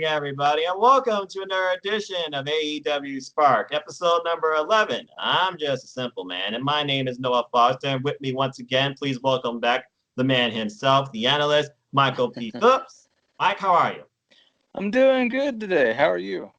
morning, everybody, and welcome to another edition of AEWSpark, episode number 11. I'm just a simple man, and my name is Noah Foster, and with me once again, please welcome back the man himself, the analyst, Michael P. Phillips. Mike, how are you? I'm doing good today. How are you?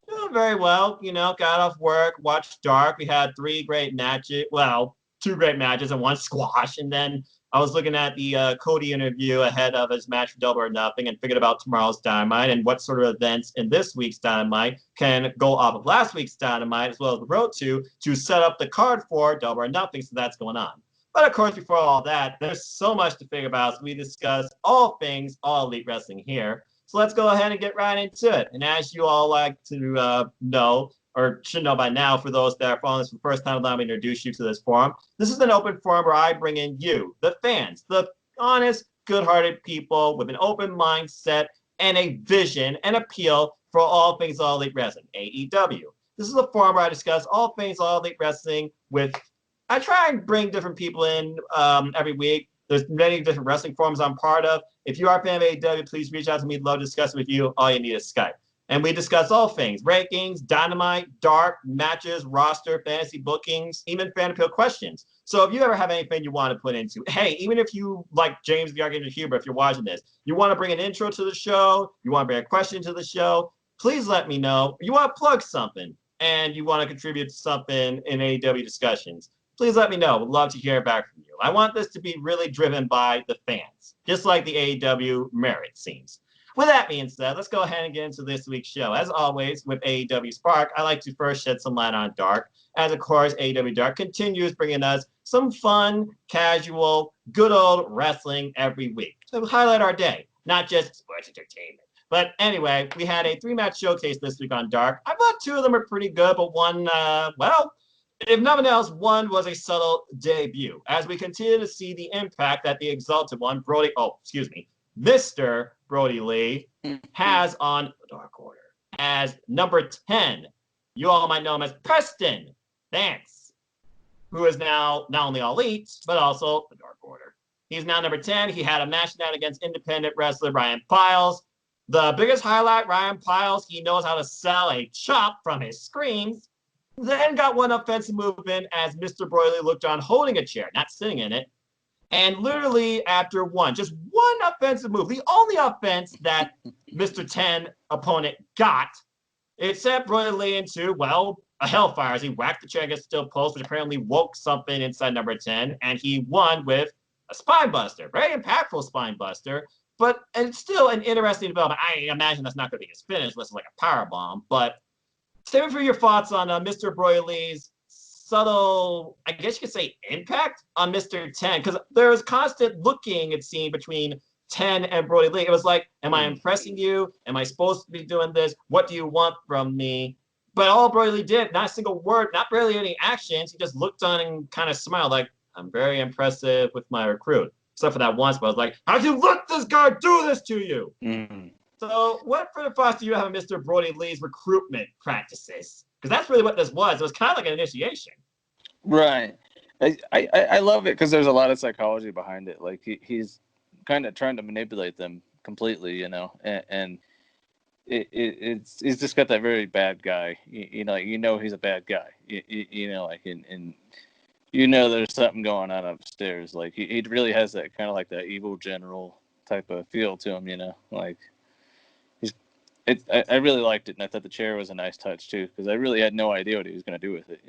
Doing very well. Got off work, watched Dark. We had 3 great matches. Well, 2 great matches and 1 squash, and then I was looking at the Cody interview ahead of his match for Double or Nothing and figured about tomorrow's Dynamite and what sort of events in this week's Dynamite can go off of last week's Dynamite as well as the road to set up the card for Double or Nothing, so that's going on. But of course, before all that, there's so much to figure out, so we discuss all things All Elite Wrestling here. So let's go ahead and get right into it. And as you all like to know, or should know by now, for those that are following this for the first time, allow me to introduce you to this forum. This is an open forum where I bring in you, the fans, the honest, good-hearted people with an open mindset and a vision and appeal for all things All Elite Wrestling, AEW. This is a forum where I discuss all things All Elite Wrestling I try and bring different people in every week. There's many different wrestling forums I'm part of. If you are a fan of AEW, please reach out to me. I'd love to discuss with you. All you need is Skype. And we discuss all things, rankings, Dynamite, Dark, matches, roster, fantasy bookings, even fan appeal questions. So if you ever have anything you want to put into, hey, even if you like James the Argument Huber, if you're watching this, you want to bring an intro to the show, you want to bring a question to the show, please let me know. You want to plug something and you want to contribute to something in AEW discussions, please let me know. Would love to hear back from you. I want this to be really driven by the fans, just like the AEW merit seems. With that being said, let's go ahead and get into this week's show. As always, with AEWSpark, I like to first shed some light on Dark, as of course, AEWDark continues bringing us some fun, casual, good old wrestling every week to highlight our day, not just sports entertainment. But anyway, we had a 3-match showcase this week on Dark. I thought 2 of them were pretty good, but one, if nothing else, one was a subtle debut, as we continue to see the impact that the Exalted One, Mr. Brodie Lee, has on the Dark Order. As number 10, you all might know him as Preston Vance, who is now not only All Elite, but also the Dark Order. He's now number 10. He had a match tonight against independent wrestler Ryan Piles. The biggest highlight, Ryan Piles, he knows how to sell a chop from his screams. Then got one offensive move in as Mr. Brodie Lee looked on holding a chair, not sitting in it. And literally after just one offensive move, the only offense that Mr. 10 opponent got, it sent Brodie Lee into, a hellfire as he whacked the chair against the steel post, which apparently woke something inside number 10, and he won with a spine buster, very impactful spine buster, but it's still an interesting development. I imagine that's not going to be his finish, unless it's like a power bomb, but save me for your thoughts on Mr. Brodie Lee's subtle, I guess you could say, impact on Mr. 10, because there was constant looking, it seemed, between 10 and Brodie Lee. It was like, am I impressing you? Am I supposed to be doing this? What do you want from me? But all Brodie Lee did, not a single word, not barely any actions. He just looked on and kind of smiled like, I'm very impressive with my recruit. Except for that once, but I was like, how'd you let this guy do this to you? Mm-hmm. So what further thoughts do you have on Mr. Brodie Lee's recruitment practices? Because that's really what this was. It was kind of like an initiation. Right. I love it because there's a lot of psychology behind it. Like he's kind of trying to manipulate them completely, and it's just got that very bad guy. He's a bad guy. And there's something going on upstairs. Like he really has that kind of like that evil general type of feel to him. I really liked it, and I thought the chair was a nice touch too, because I really had no idea what he was going to do with it,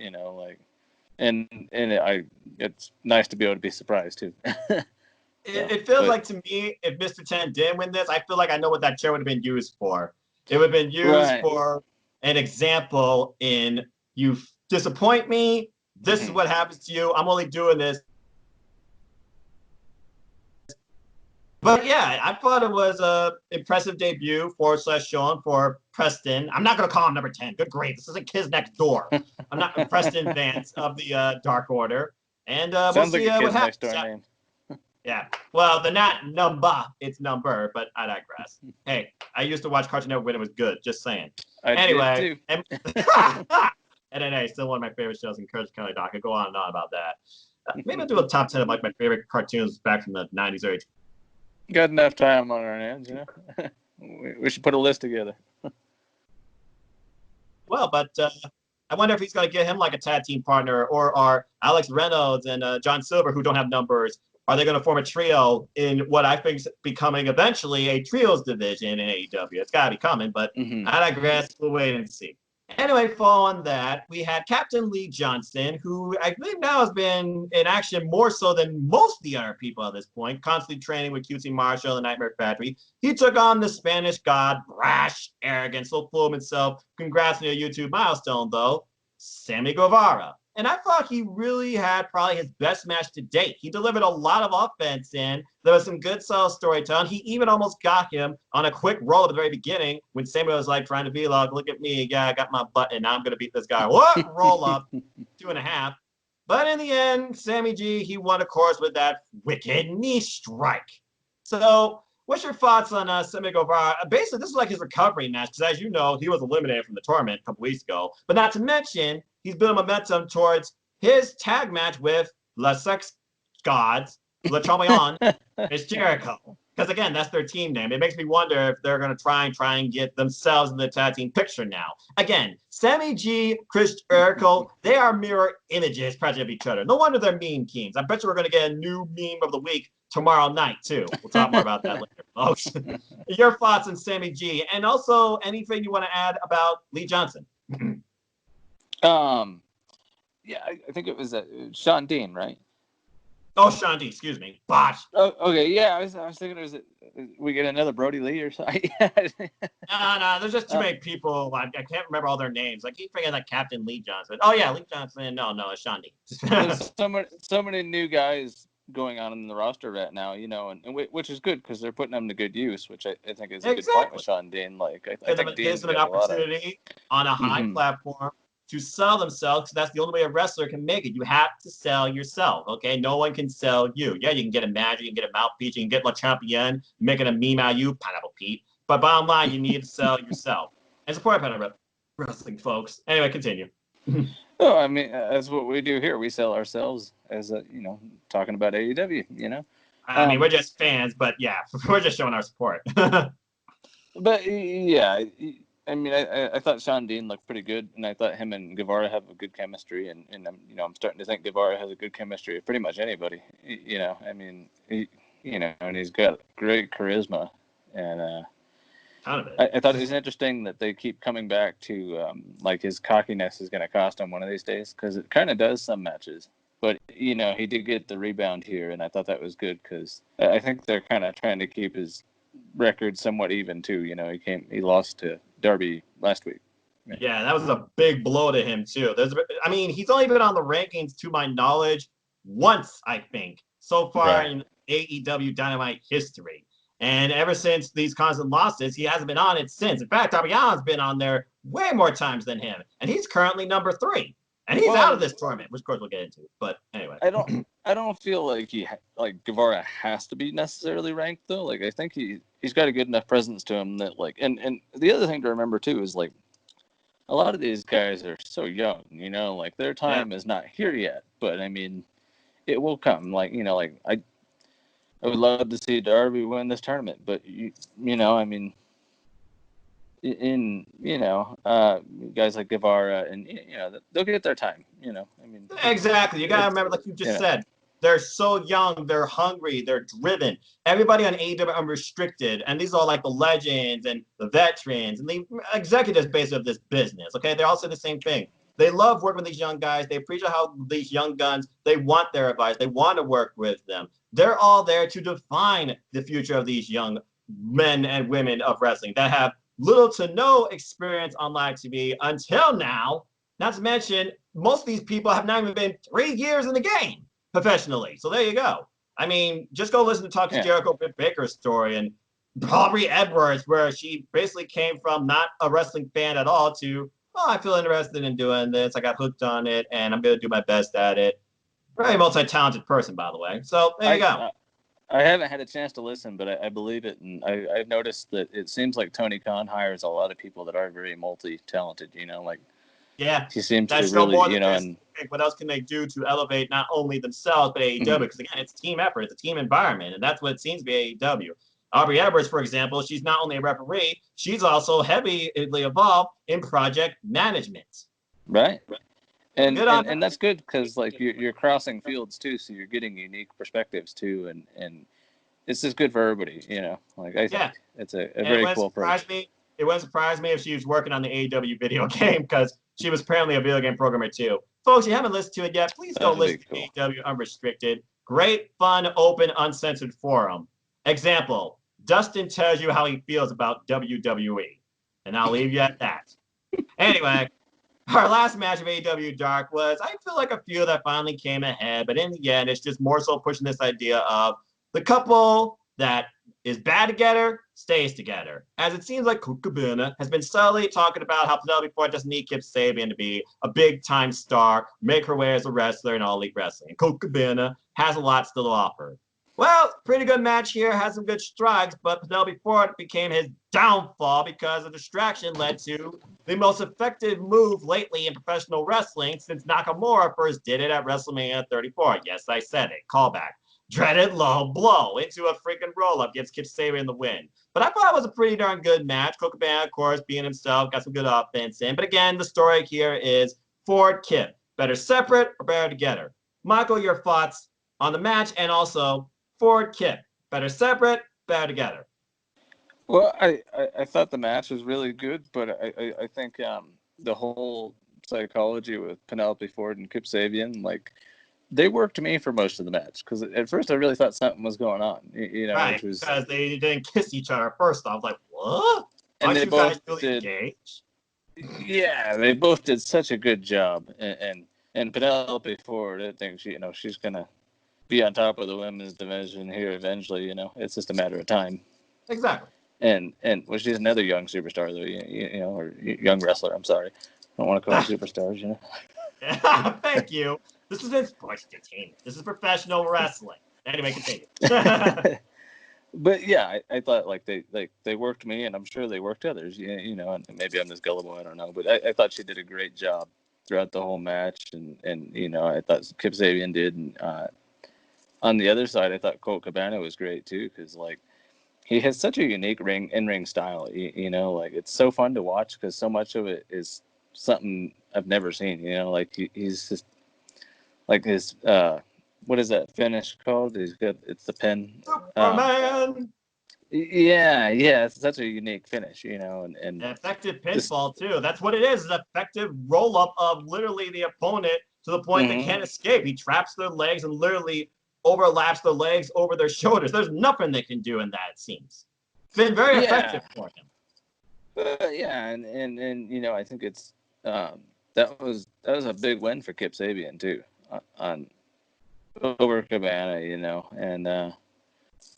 it's nice to be able to be surprised too. It feels like to me, if Mr. 10 didn't win this, I feel like I know what that chair would have been used for. It would have been used for an example in, you disappoint me, this is what happens to you, I'm only doing this. But yeah, I thought it was an impressive debut /showing for Preston. I'm not going to call him number 10. Good grief. This isn't Kids Next Door. I'm not Preston Vance of the Dark Order. And we'll see what happens. Next door name. Yeah. Well, they're not number. It's number, but I digress. Hey, I used to watch Cartoon Network when it was good. Just saying. Anyway. And NNA, still one of my favorite shows in Courage County Doc. I could go on and on about that. Maybe I'll do a top 10 of like my favorite cartoons back from the 90s or 80s. Got enough time on our hands, We should put a list together. Well, but I wonder if he's going to get him like a tag team partner, or are Alex Reynolds and John Silver, who don't have numbers, are they going to form a trio in what I think is becoming eventually a trios division in AEW? It's got to be coming, but I digress. We'll wait and see. Anyway, following that, we had Captain Lee Johnson, who I think now has been in action more so than most of the other people at this point, constantly training with QT Marshall and Nightmare Factory. He took on the Spanish god, brash, arrogant, so full of himself. Congrats on your YouTube milestone, though, Sammy Guevara. And I thought he really had probably his best match to date. He delivered a lot of offense in. There was some good solid storytelling. He even almost got him on a quick roll at the very beginning when Sammy was like trying to be like, look at me, yeah, I got my button, now I'm going to beat this guy. What? Roll up, 2.5. But in the end, Sammy G, he won, of course, with that wicked knee strike. So what's your thoughts on Sammy Guevara? Basically, this is like his recovery match because, as you know, he was eliminated from the tournament a couple weeks ago. But not to mention, he's building momentum towards his tag match with Le Sex Gods, Le Champion, is Jericho. Because, again, that's their team name. It makes me wonder if they're going to try and get themselves in the tag team picture now. Again, Sammy G, Chris Jericho, they are mirror images present of each other. No wonder they're meme kings. I bet you we're going to get a new meme of the week tomorrow night, too. We'll talk more about that later, folks. Your thoughts on Sammy G, and also anything you want to add about Lee Johnson? Yeah, I think it was Sean Dean, right? Oh, Sean Dean, excuse me. Botch. Oh, okay, yeah, I was thinking we get another Brodie Lee or something. No, there's just too many people. I can't remember all their names. I keep forgetting like Captain Lee Johnson. Oh yeah, Lee Johnson. No, it's Sean Dean. There's so many new guys going on in the roster right now, and which is good because they're putting them to good use, which I think is a good point with Sean Dean. Like I think gives them an opportunity on a high platform to sell themselves. Because that's the only way a wrestler can make it. You have to sell yourself. Okay, no one can sell you. Yeah, you can get a manager, you can get a mouthpiece, you can get Le Champion, making a meme out of you, Pineapple Pete. But bottom line, you need to sell yourself and support Pineapple Wrestling, folks. Anyway, continue. Oh, I mean, that's what we do here. We sell ourselves as talking about AEW. I mean, we're just fans, but yeah, we're just showing our support. But yeah, I mean, I thought Sean Dean looked pretty good, and I thought him and Guevara have a good chemistry, and I'm starting to think Guevara has a good chemistry with pretty much anybody. I mean, and he's got great charisma, and I thought it was interesting that they keep coming back to like his cockiness is going to cost him one of these days, because it kind of does some matches. But he did get the rebound here, and I thought that was good because I think they're kind of trying to keep his record somewhat even too. He lost to Darby last week. Yeah, that was a big blow to him too. He's only been on the rankings, to my knowledge, once, I think, so far in AEW Dynamite history. And ever since these constant losses, he hasn't been on it since. In fact, Darby Allin's been on there way more times than him, and he's currently number 3. And he's out of this tournament, which of course we'll get into. But anyway, I don't feel like Guevara has to be necessarily ranked though. Like I think he's got a good enough presence to him that and the other thing to remember too is like a lot of these guys are so young, like their time is not here yet. But I mean, it will come. I would love to see Darby win this tournament, but I mean. Guys like Guevara and they'll get their time. Exactly. You gotta remember, like you just said, they're so young, they're hungry, they're driven. Everybody on AEW are unrestricted, and these are like the legends and the veterans and the executives basically of this business. Okay, they all say the same thing. They love working with these young guys. They appreciate how these young guns, they want their advice. They want to work with them. They're all there to define the future of these young men and women of wrestling that have little to no experience on live TV until now. Not to mention, most of these people have not even been 3 years in the game professionally. So there you go. I mean, just go listen to Talk to Jericho Britt Baker's story and Aubrey Edwards, where she basically came from not a wrestling fan at all to, I feel interested in doing this. I got hooked on it, and I'm going to do my best at it. Very multi-talented person, by the way. So there you go. I haven't had a chance to listen, but I believe it, and I've noticed that it seems like Tony Khan hires a lot of people that are very multi-talented. He seems to really, and what else can they do to elevate not only themselves but AEW? Because again, it's a team effort, it's a team environment, and that's what it seems to be AEW. Aubrey Edwards, for example, she's not only a referee, she's also heavily involved in project management. Right. And Good on her. and that's good because like you're crossing fields too, so you're getting unique perspectives too, and it's just good for everybody, you know. Like I think it's a very cool approach. It wouldn't surprise me if she was working on the AEW video game because she was apparently a video game programmer too. Folks, you haven't listened to it yet, please go listen to AEW Unrestricted. Great, fun, open, uncensored forum. Example, Dustin tells you how he feels about WWE. And I'll leave you at that. Anyway, our last match of AEW Dark was, I feel like a few that finally came ahead, but in the end, it's just more so pushing this idea of the couple that is bad together stays together. As it seems like Colt Cabana has been subtly talking about how Penelope Ford doesn't need Kip Sabian to be a big-time star, make her way as a wrestler in All Elite Wrestling. Colt Cabana has a lot still to offer. Well, pretty good match here, has some good strikes, but Penelope Ford became his downfall because a distraction led to the most effective move lately in professional wrestling since Nakamura first did it at WrestleMania 34. Yes, I said it. Callback. Dreaded low blow into a freaking roll-up, gives Kip Sabian the win. But I thought it was a pretty darn good match. Colt Cabana, of course, being himself, got some good offense in. But again, the story here is Ford, Kip. Better separate or better together? Michael, your thoughts on the match and also Ford, Kip. Better separate, better together? Well, I thought the match was really good, but I think the whole psychology with Penelope Ford and Kip Sabian, like, they worked me for most of the match because at first I really thought something was going on, you know, right, which was because they didn't kiss each other first. I was like, what? And aren't they you both guys really did. engaged? Yeah, they both did such a good job, and Penelope Ford, I think she's gonna be on top of the women's division here eventually. You know, it's just a matter of time. Exactly. And well, she's another young superstar though, you know, or young wrestler. I'm sorry, I don't want to call them superstars, you know. Thank you. This isn't sports entertainment. This is professional wrestling. Anyway, continue. But yeah, I thought like they worked me, and I'm sure they worked others. You know, and maybe I'm just gullible. I don't know, but I thought she did a great job throughout the whole match, and you know, I thought Kip Sabian did. And on the other side, I thought Colt Cabana was great too, because like he has such a unique in-ring style. You know, like it's so fun to watch because so much of it is something I've never seen. You know, like he's just like his what is that finish called? It's the pin. Superman. Yeah, it's such a unique finish, you know, and Effective pinfall too. That's what it is. An effective roll up of literally the opponent to the point they can't escape. He traps their legs and literally overlaps the legs over their shoulders. There's nothing they can do in that. It seems. It's been very effective for him. Yeah, and you know, I think it's that was a big win for Kip Sabian too on over Cabana, you know, and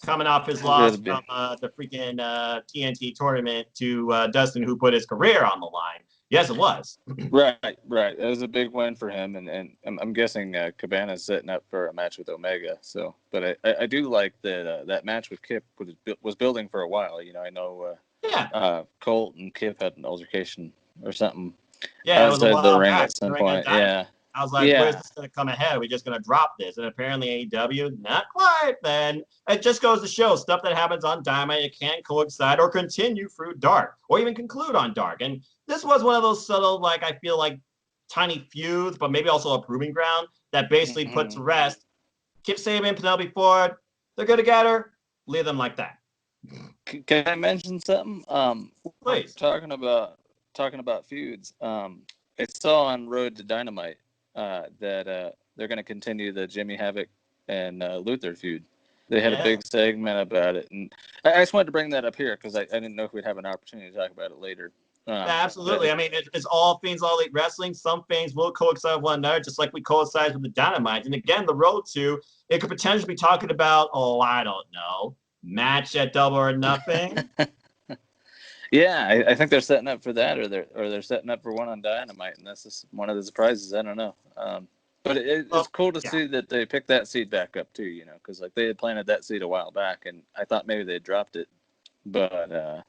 coming off his loss from the freaking TNT tournament to Dustin, who put his career on the line. Yes, it was. Right. It was a big win for him, and I'm guessing Cabana's setting up for a match with Omega. So, but I do like that that match with Kip was building for a while. You know, I know Colt and Kip had an altercation or something. Yeah, it was a while the ring back at some point. Yeah. I was like, where's this going to come ahead? Are we just going to drop this? And apparently AEW, not quite. Then it just goes to show stuff that happens on Dynamite, it can't coincide or continue through Dark or even conclude on Dark. And this was one of those subtle, like, I feel like tiny feuds, but maybe also a proving ground that basically put to rest Kip Sabian, Penelope Ford, they're good together. Leave them like that. Can I mention something? Please. Talking about feuds. I saw on Road to Dynamite that they're going to continue the Jimmy Havoc and Luther feud. They had a big segment about it, and I just wanted to bring that up here because I didn't know if we'd have an opportunity to talk about it later. Absolutely. I mean, it's all things All Elite Wrestling. Some things will coincide with one another, just like we coincide with the Dynamite. And again, the road to it could potentially be talking about, I don't know, match at Double or Nothing. Yeah, I think they're setting up for that, or they're setting up for one on Dynamite, and that's just one of the surprises. I don't know, but it's cool to see that they picked that seed back up too. You know, because like they had planted that seed a while back, and I thought maybe they dropped it, but I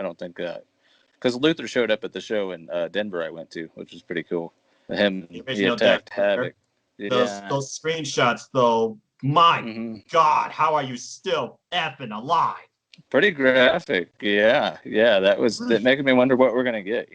don't think because Luther showed up at the show in Denver I went to, which was pretty cool. He attacked Havoc. Those screenshots, though. My God, how are you still effing alive? Pretty graphic. Yeah. That making me wonder what we're gonna get.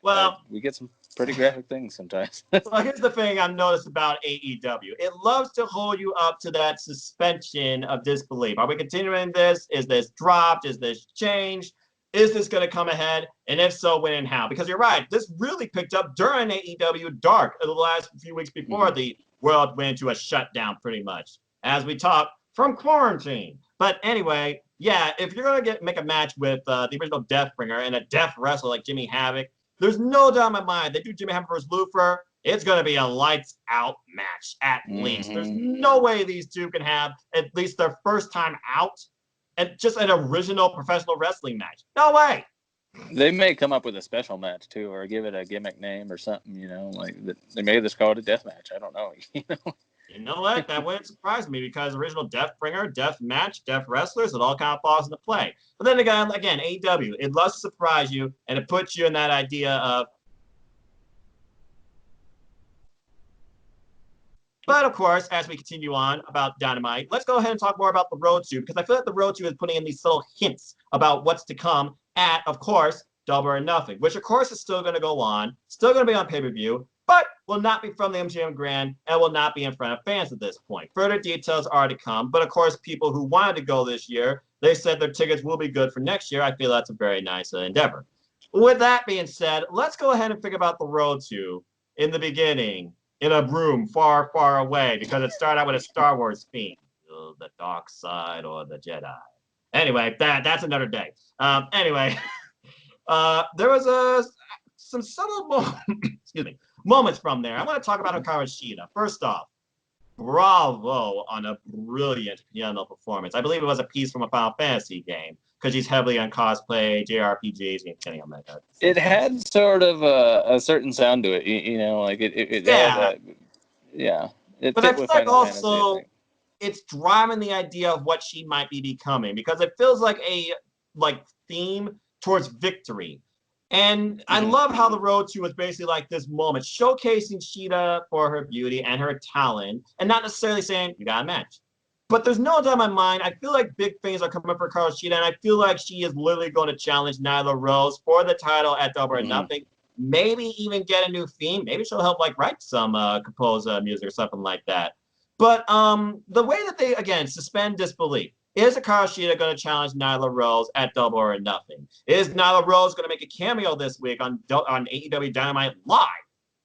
Well, we get some pretty graphic things sometimes. well, here's the thing I've noticed about AEW. It loves to hold you up to that suspension of disbelief. Are we continuing this? Is this dropped? Is this changed? Is this going to come ahead? And if so, when and how? Because you're right, this really picked up during AEWDark in the last few weeks before the world went into a shutdown, pretty much, as we talk from quarantine. But anyway, yeah, if you're going to make a match with the original Deathbringer and a death wrestler like Jimmy Havoc, there's no doubt in my mind they do Jimmy Havoc versus Lufer. It's going to be a lights out match at least. There's no way these two can have at least their first time out and just an original professional wrestling match. No way. They may come up with a special match too, or give it a gimmick name or something. They may just call it a death match. I don't know. You know what? That wouldn't surprise me because original Deathbringer, Death Match, Death Wrestlers, it all kind of falls into play. But then again, AEW, it loves to surprise you and it puts you in that idea of. But of course, as we continue on about Dynamite, let's go ahead and talk more about the Road to, because I feel like the Road to is putting in these little hints about what's to come at, of course, Double or Nothing, which of course is still going to go on, still going to be on pay-per-view, but will not be from the MGM Grand and will not be in front of fans at this point. Further details are to come, but of course, people who wanted to go this year, they said their tickets will be good for next year. I feel that's a very nice endeavor. With that being said, let's go ahead and figure about the Road to in the beginning, in a room far, far away, because it started out with a Star Wars theme, the dark side or the Jedi. Anyway, that's another day. Anyway, there was some subtle moments from there. I want to talk about Hikaru Shida. First off, bravo on a brilliant piano performance. I believe it was a piece from a Final Fantasy game because she's heavily on cosplay, JRPGs, and anything like that. It had sort of a certain sound to it, it yeah. had it but fit I feel with like Final Fantasy, I also think. it's driving the idea of what she might be becoming because it feels like a theme towards victory. And I love how the Road to was basically like this moment, showcasing Shida for her beauty and her talent, and not necessarily saying, you got a match. But there's no doubt in my mind, I feel like big things are coming for Hikaru Shida, and I feel like she is literally going to challenge Nyla Rose for the title at Double or Nothing. Maybe even get a new theme. Maybe she'll help write some compose music or something like that. But the way that they, again, suspend disbelief. Is Hikaru Shida going to challenge Nyla Rose at Double or Nothing? Is Nyla Rose going to make a cameo this week on AEW Dynamite Live?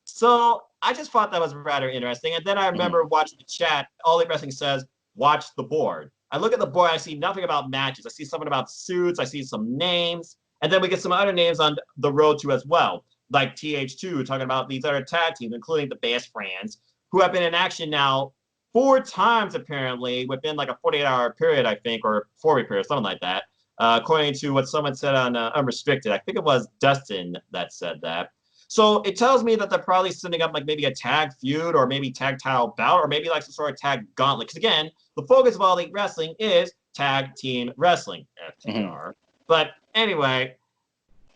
So I just thought that was rather interesting. And then I remember watching the chat. All Elite Wrestling says, watch the board. I look at the board. I see nothing about matches. I see something about suits. I see some names. And then we get some other names on the Road to as well, like TH2, talking about these other tag teams, including the Best Friends, who have been in action now 4 times apparently within a 48-hour period, I think, or 4-week period, something like that, according to what someone said on Unrestricted. I think it was Dustin that said that. So it tells me that they're probably setting up maybe a tag feud or maybe tag title bout or maybe some sort of tag gauntlet. Because again, the focus of All Elite Wrestling is tag team wrestling, FTR. But anyway,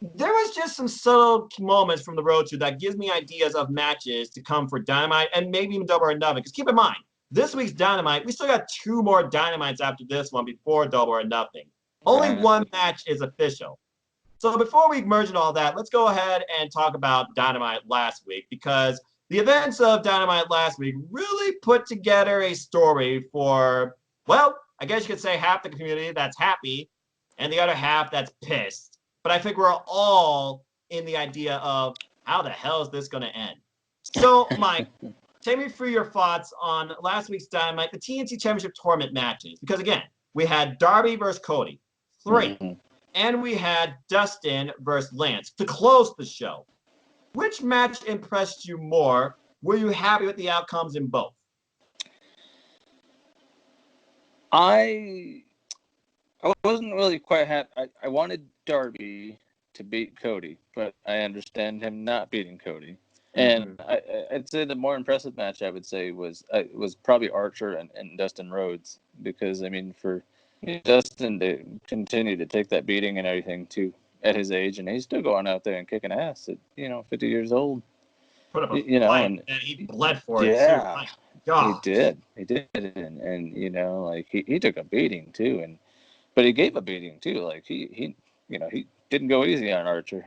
there was just some subtle moments from the Road to that gives me ideas of matches to come for Dynamite and maybe even Double or Nothing. Because keep in mind, this week's Dynamite, we still got 2 more Dynamites after this one before Double or Nothing. Only one match is official. So before we merge into all that, let's go ahead and talk about Dynamite last week because the events of Dynamite last week really put together a story for, well, I guess you could say half the community that's happy and the other half that's pissed. But I think we're all in the idea of how the hell is this going to end? So, Mike, take me through your thoughts on last week's Dynamite, the TNT Championship Tournament matches. Because, again, we had Darby versus Cody, 3. And we had Dustin versus Lance to close the show. Which match impressed you more? Were you happy with the outcomes in both? I wasn't really quite happy. I wanted Darby to beat Cody, but I understand him not beating Cody. And I'd say the more impressive match I would say was probably Archer and Dustin Rhodes because for Dustin to continue to take that beating and everything too at his age, and he's still going out there and kicking ass at 50 years old. Put up a fight, and he bled for it too. My God. He did, and he took a beating too, but he gave a beating too. Like he he didn't go easy on Archer.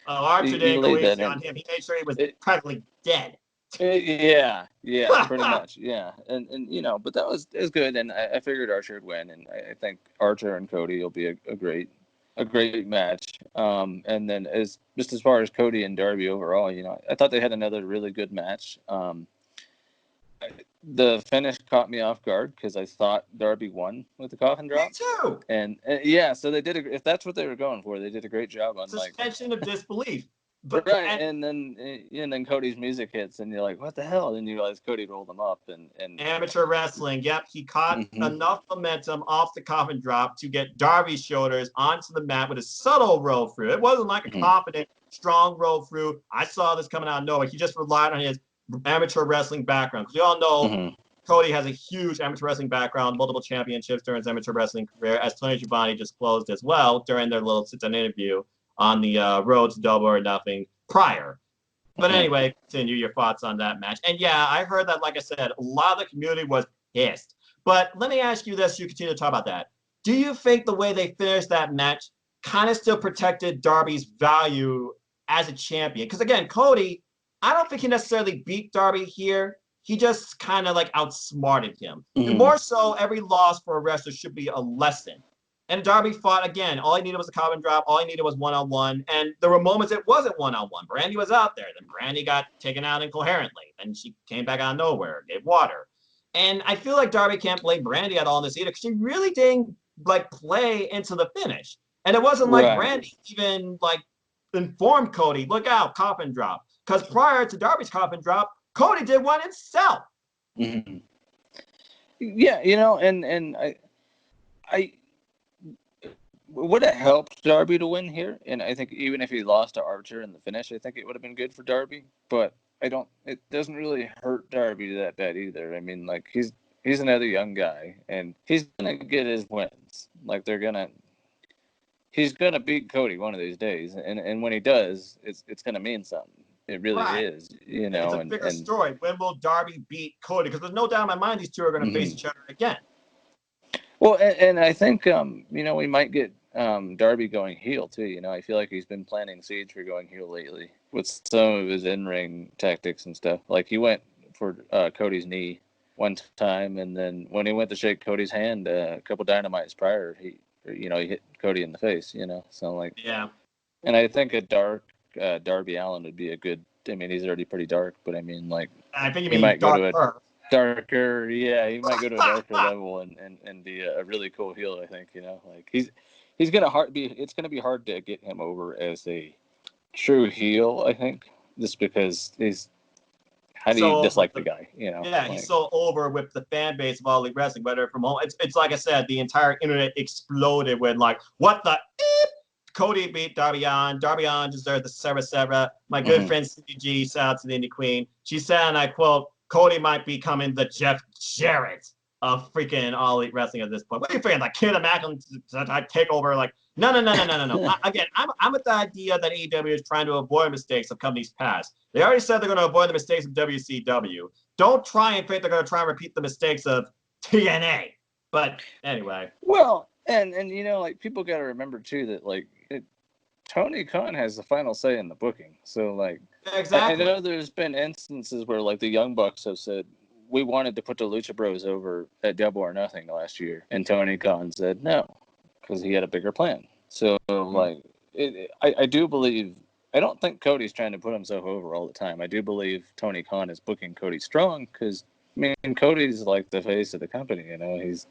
Archer he didn't go laid that easy on in. him. He made sure he was practically dead. Yeah, pretty much. Yeah, and but it was good, and I figured Archer would win, and I think Archer and Cody will be a great match. And then as far as Cody and Darby overall, I thought they had another really good match. The finish caught me off guard because I thought Darby won with the coffin drop. Me too. And yeah, so they did. If that's what they were going for, they did a great job on suspension of disbelief. But, right, and then Cody's music hits, and you're like, what the hell? And you realize Cody rolled him up. And amateur wrestling, yep, he caught enough momentum off the coffin drop to get Darby's shoulders onto the mat with a subtle roll through. It wasn't like a confident, strong roll through. I saw this coming out of nowhere. He just relied on his amateur wrestling background. Because we all know Cody has a huge amateur wrestling background, multiple championships during his amateur wrestling career, as Tony Schiavone just closed as well during their little sit-down interview on the road to Double or Nothing prior. But anyway, continue your thoughts on that match. And yeah, I heard that, like I said, a lot of the community was pissed. But let me ask you this, you continue to talk about that. Do you think the way they finished that match kind of still protected Darby's value as a champion? Because again, Cody, I don't think he necessarily beat Darby here. He just kind of like outsmarted him. And more so, every loss for a wrestler should be a lesson. And Darby fought again. All he needed was a coffin drop. All he needed was one-on-one. And there were moments it wasn't one-on-one. Brandy was out there. Then Brandy got taken out incoherently. Then she came back out of nowhere, gave water. And I feel like Darby can't blame Brandy at all in this either because she really didn't like play into the finish. And it wasn't like Brandy even like informed Cody, look out, coffin drop. Because prior to Darby's coffin drop, Cody did one himself. Yeah, and I would have helped Darby to win here, and I think even if he lost to Archer in the finish, I think it would have been good for Darby. But it doesn't really hurt Darby that bad either. I mean, like he's another young guy, and he's gonna get his wins. Like he's gonna beat Cody one of these days, and when he does, it's gonna mean something. It really is, It's a bigger story. When will Darby beat Cody? Because there's no doubt in my mind these two are going to face each other again. Well, and I think we might get Darby going heel too. I feel like he's been planting seeds for going heel lately with some of his in-ring tactics and stuff. Like he went for Cody's knee one time, and then when he went to shake Cody's hand a couple Dynamites prior, he hit Cody in the face. So like and I think a dark Darby Allin would be a good. I mean, he's already pretty dark, but I mean, like I think he might go to a darker. Yeah, he might go to a darker level and be a really cool heel. I think like he's gonna it's gonna be hard to get him over as a true heel. I think just because how do you dislike the guy? Yeah, he's so over with the fan base of All Elite Wrestling, whether from home. It's like I said, the entire internet exploded with like, what the. Cody beat Darby Allin. Darby Allin deserved the Sarah. My good friend Cindy G, shout out to the Indie Queen. She said, and I quote, Cody might be becoming the Jeff Jarrett of freaking All Elite Wrestling at this point. What are you thinking? Like, Kid Macklin to take over? Like, no. Again, I'm with the idea that AEW is trying to avoid mistakes of companies past. They already said they're going to avoid the mistakes of WCW. Don't try and think they're going to try and repeat the mistakes of TNA. But anyway. Well, and like people got to remember too that like Tony Khan has the final say in the booking. So like exactly. I know there's been instances where like the Young Bucks have said we wanted to put the Lucha Bros over at Double or Nothing last year, and Tony Khan said no because he had a bigger plan. So like I do believe. I don't think Cody's trying to put himself over all the time. I do believe Tony Khan is booking Cody strong because I mean Cody's like the face of the company. He's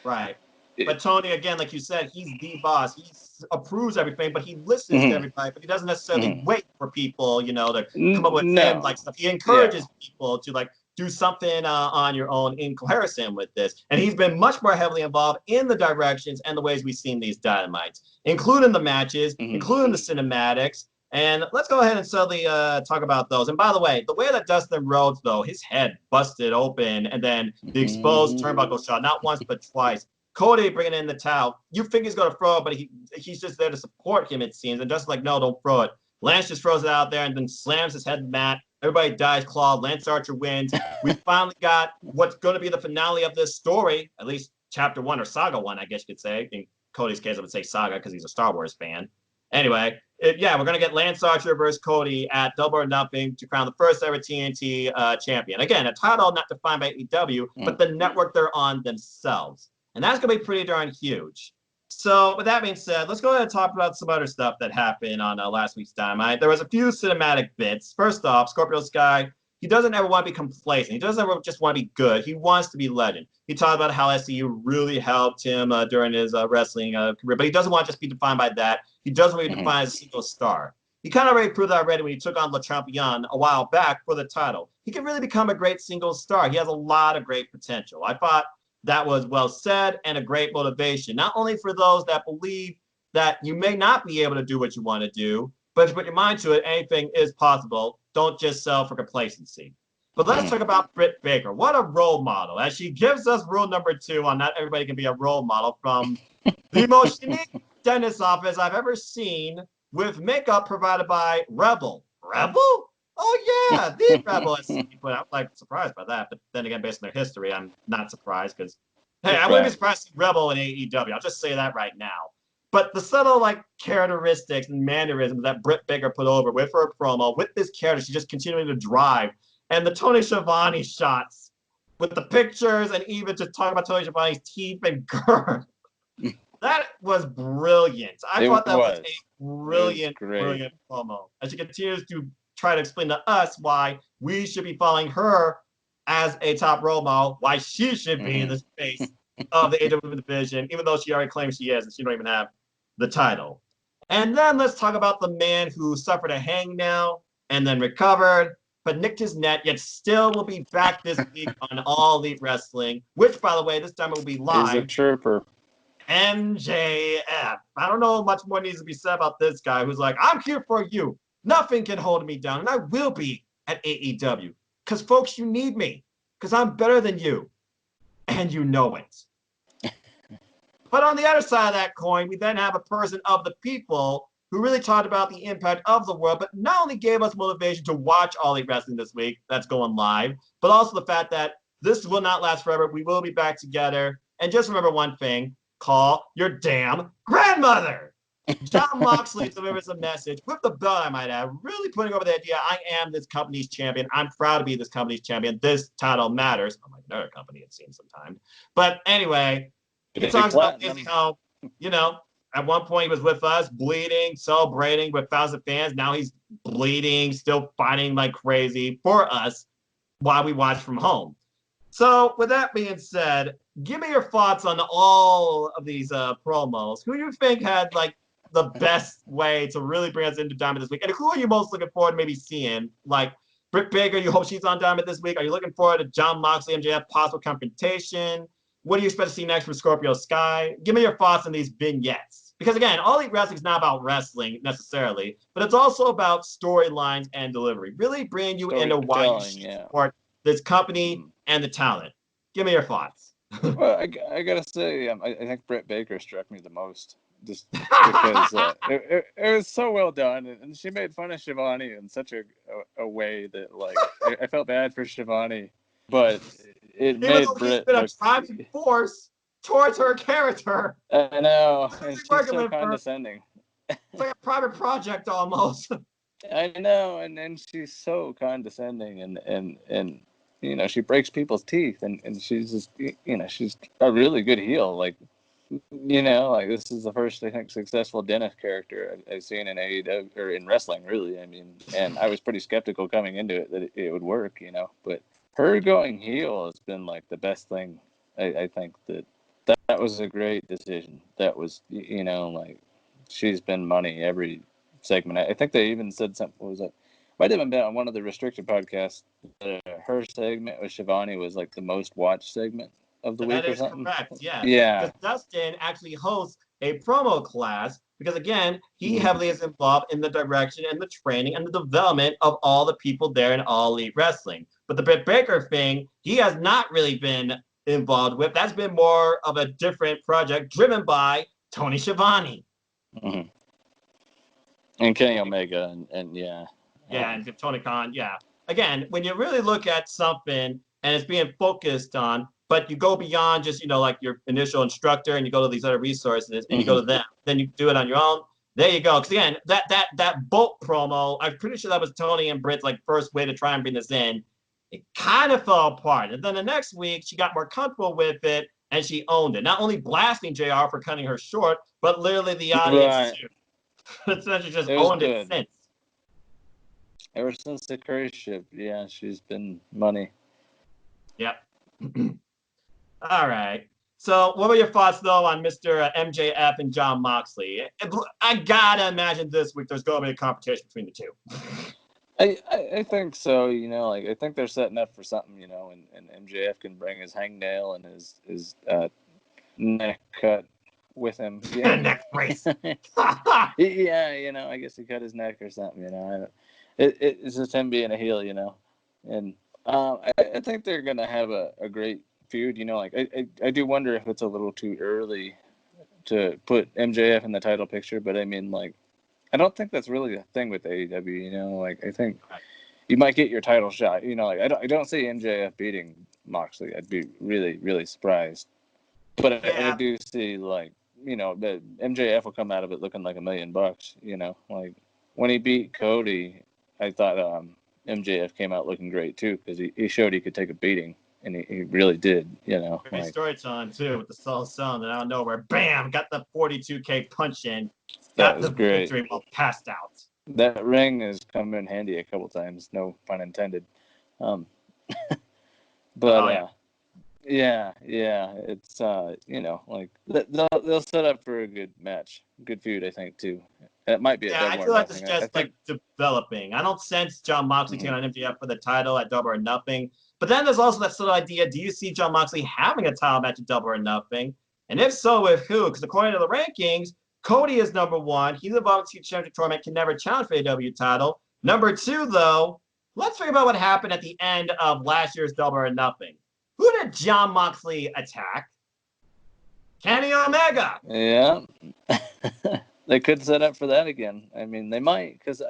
right. But Tony, again, like you said, he's the boss. He approves everything, but he listens to everybody. But he doesn't necessarily wait for people, to come up with him like stuff. He encourages people to like do something on your own in comparison with this. And he's been much more heavily involved in the directions and the ways we've seen these Dynamites, including the matches, including the cinematics. And let's go ahead and suddenly talk about those. And by the way that Dustin Rhodes, though, his head busted open, and then the exposed turnbuckle shot, not once but twice. Cody bringing in the towel. You think he's going to throw it, but he's just there to support him, it seems. And Dustin's like, no, don't throw it. Lance just throws it out there and then slams his head in the mat. Everybody dies clawed. Lance Archer wins. We finally got what's going to be the finale of this story, at least Chapter 1 or Saga 1, I guess you could say. In Cody's case, I would say Saga because he's a Star Wars fan. Anyway, we're going to get Lance Archer versus Cody at Double or Nothing to crown the first ever TNT champion. Again, a title not defined by AEW, but the network they're on themselves. And that's going to be pretty darn huge. So with that being said, let's go ahead and talk about some other stuff that happened on last week's Dynamite. There was a few cinematic bits. First off, Scorpio Sky, he doesn't ever want to be complacent. He doesn't ever just want to be good. He wants to be legend. He talked about how SCU really helped him during his wrestling career, but he doesn't want to just be defined by that. He doesn't want to be defined as a single star. He kind of already proved that already when he took on Le Champion a while back for the title. He can really become a great single star. He has a lot of great potential. I thought that was well said and a great motivation, not only for those that believe that you may not be able to do what you want to do, but if you put your mind to it, anything is possible. Don't just sell for complacency. But let's talk about Britt Baker. What a role model. As she gives us rule number 2 on not everybody can be a role model from the most unique dentist office I've ever seen with makeup provided by Rebel. Rebel? Oh, yeah, the Rebel. But I'm like surprised by that. But then again, based on their history, I'm not surprised because, hey, I wouldn't be surprised to see Rebel in AEW. I'll just say that right now. But the subtle characteristics and mannerisms that Britt Baker put over with her promo, with this character, she's just continuing to drive. And the Tony Schiavone shots with the pictures and even just talking about Tony Schiavone's teeth and girth. That was brilliant. I thought that was a brilliant promo. As she continues to try to explain to us why we should be following her as a top role model, why she should be in the face of the AEW division, even though she already claims she is and she don't even have the title. And then let's talk about the man who suffered a hangnail and then recovered, but nicked his neck, yet still will be back this week on All Elite Wrestling, which, by the way, this time it will be live. He's a trooper. MJF. I don't know much more needs to be said about this guy who's like, I'm here for you. Nothing can hold me down, and I will be at AEW. Because, folks, you need me. Because I'm better than you. And you know it. But on the other side of that coin, we then have a person of the people who really talked about the impact of the world, but not only gave us motivation to watch All Elite Wrestling this week, that's going live, but also the fact that this will not last forever. We will be back together. And just remember one thing, call your damn grandmother. John Moxley delivers a message with the belt, I might add, really putting over the idea, I am this company's champion. I'm proud to be this company's champion. This title matters. Unlike another company, it seems sometimes. But anyway, he talks about how, at one point he was with us, bleeding, celebrating with thousands of fans. Now he's bleeding, still fighting like crazy for us while we watch from home. So with that being said, give me your thoughts on all of these promos. Who do you think had the best way to really bring us into Dynamite this week? And who are you most looking forward to maybe seeing? Like Britt Baker, you hope she's on Dynamite this week. Are you looking forward to John Moxley, MJF, possible confrontation? What do you expect to see next from Scorpio Sky? Give me your thoughts on these vignettes. Because again, All Elite Wrestling is not about wrestling necessarily, but it's also about storylines and delivery. Really bring you into why you should support this company and the talent. Give me your thoughts. Well, I gotta say, I think Britt Baker struck me the most, just because it was so well done, and she made fun of Schiavone in such a way that I felt bad for Schiavone, but it made Britt been a driving force towards her character. I know, and she's so condescending. It's like a private project almost. I know, and then she's so condescending, and she breaks people's teeth, and she's just, she's a really good heel. This is the first, I think, successful dentist character I've seen in AEW, or in wrestling, really. I mean, and I was pretty skeptical coming into it that it would work, but her going heel has been the best thing. I think that was a great decision. That was, she's been money every segment. I think they even said something, what was it? Might have been on one of the restricted podcasts. Her segment with Schiavone was the most watched segment of the week or something. That is correct, yes. Yeah. Because Dustin actually hosts a promo class because, again, he heavily is involved in the direction and the training and the development of all the people there in All Elite Wrestling. But the Britt Baker thing, he has not really been involved with. That's been more of a different project driven by Tony Schiavone. Mm-hmm. And Kenny Omega, and yeah. Yeah, and Tony Khan, yeah. Again, when you really look at something and it's being focused on, but you go beyond just, like your initial instructor and you go to these other resources and you go to them. Then you do it on your own. There you go. Because again, that Bolt promo, I'm pretty sure that was Tony and Britt's first way to try and bring this in. It kind of fell apart. And then the next week, she got more comfortable with it and she owned it. Not only blasting JR for cutting her short, but literally the audience too. Essentially just owned it since. Ever since the cruise ship, yeah, she's been money. Yep. All right. So what were your thoughts, though, on Mr. MJF and Jon Moxley? I got to imagine this week there's going to be a competition between the two. I think so, I think they're setting up for something, and MJF can bring his hangnail and his neck cut with him. Yeah. Neck brace. Yeah, I guess he cut his neck or something, It's just him being a heel, And I think they're going to have a great feud, I do wonder if it's a little too early to put MJF in the title picture, but I mean, I don't think that's really the thing with AEW, I think you might get your title shot, I don't see MJF beating Moxley. I'd be really, really surprised. But I do see, that MJF will come out of it looking like $1 million, when he beat Cody, I thought MJF came out looking great, too, because he showed he could take a beating. And he really did, Great storytelling, too, with the Soul Stone. And out of nowhere, bam, got the 42K punch in. Got the victory while passed out. That ring has come in handy a couple times, no pun intended. But, yeah, it's, they'll set up for a good match. Good feud, I think, too. It might be a I feel like it's just, developing. I don't sense Jon Moxley taking on MJF for the title at Double or Nothing. But then there's also that sort of idea, do you see Jon Moxley having a title match at Double or Nothing? And if so, with who? Because according to the rankings, Cody is number 1. He's a Volunteer Championship tournament, can never challenge for the AEW title. Number 2, though, let's think about what happened at the end of last year's Double or Nothing. Who did Jon Moxley attack? Kenny Omega. Yeah. They could set up for that again. I mean, they might, because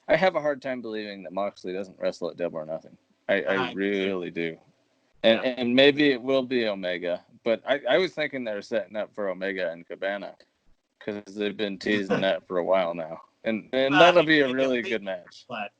I have a hard time believing that Moxley doesn't wrestle at Double or Nothing. I really do. And maybe it will be Omega, but I was thinking they were setting up for Omega and Cabana because they've been teasing that for a while now. And that'll be a really good match. But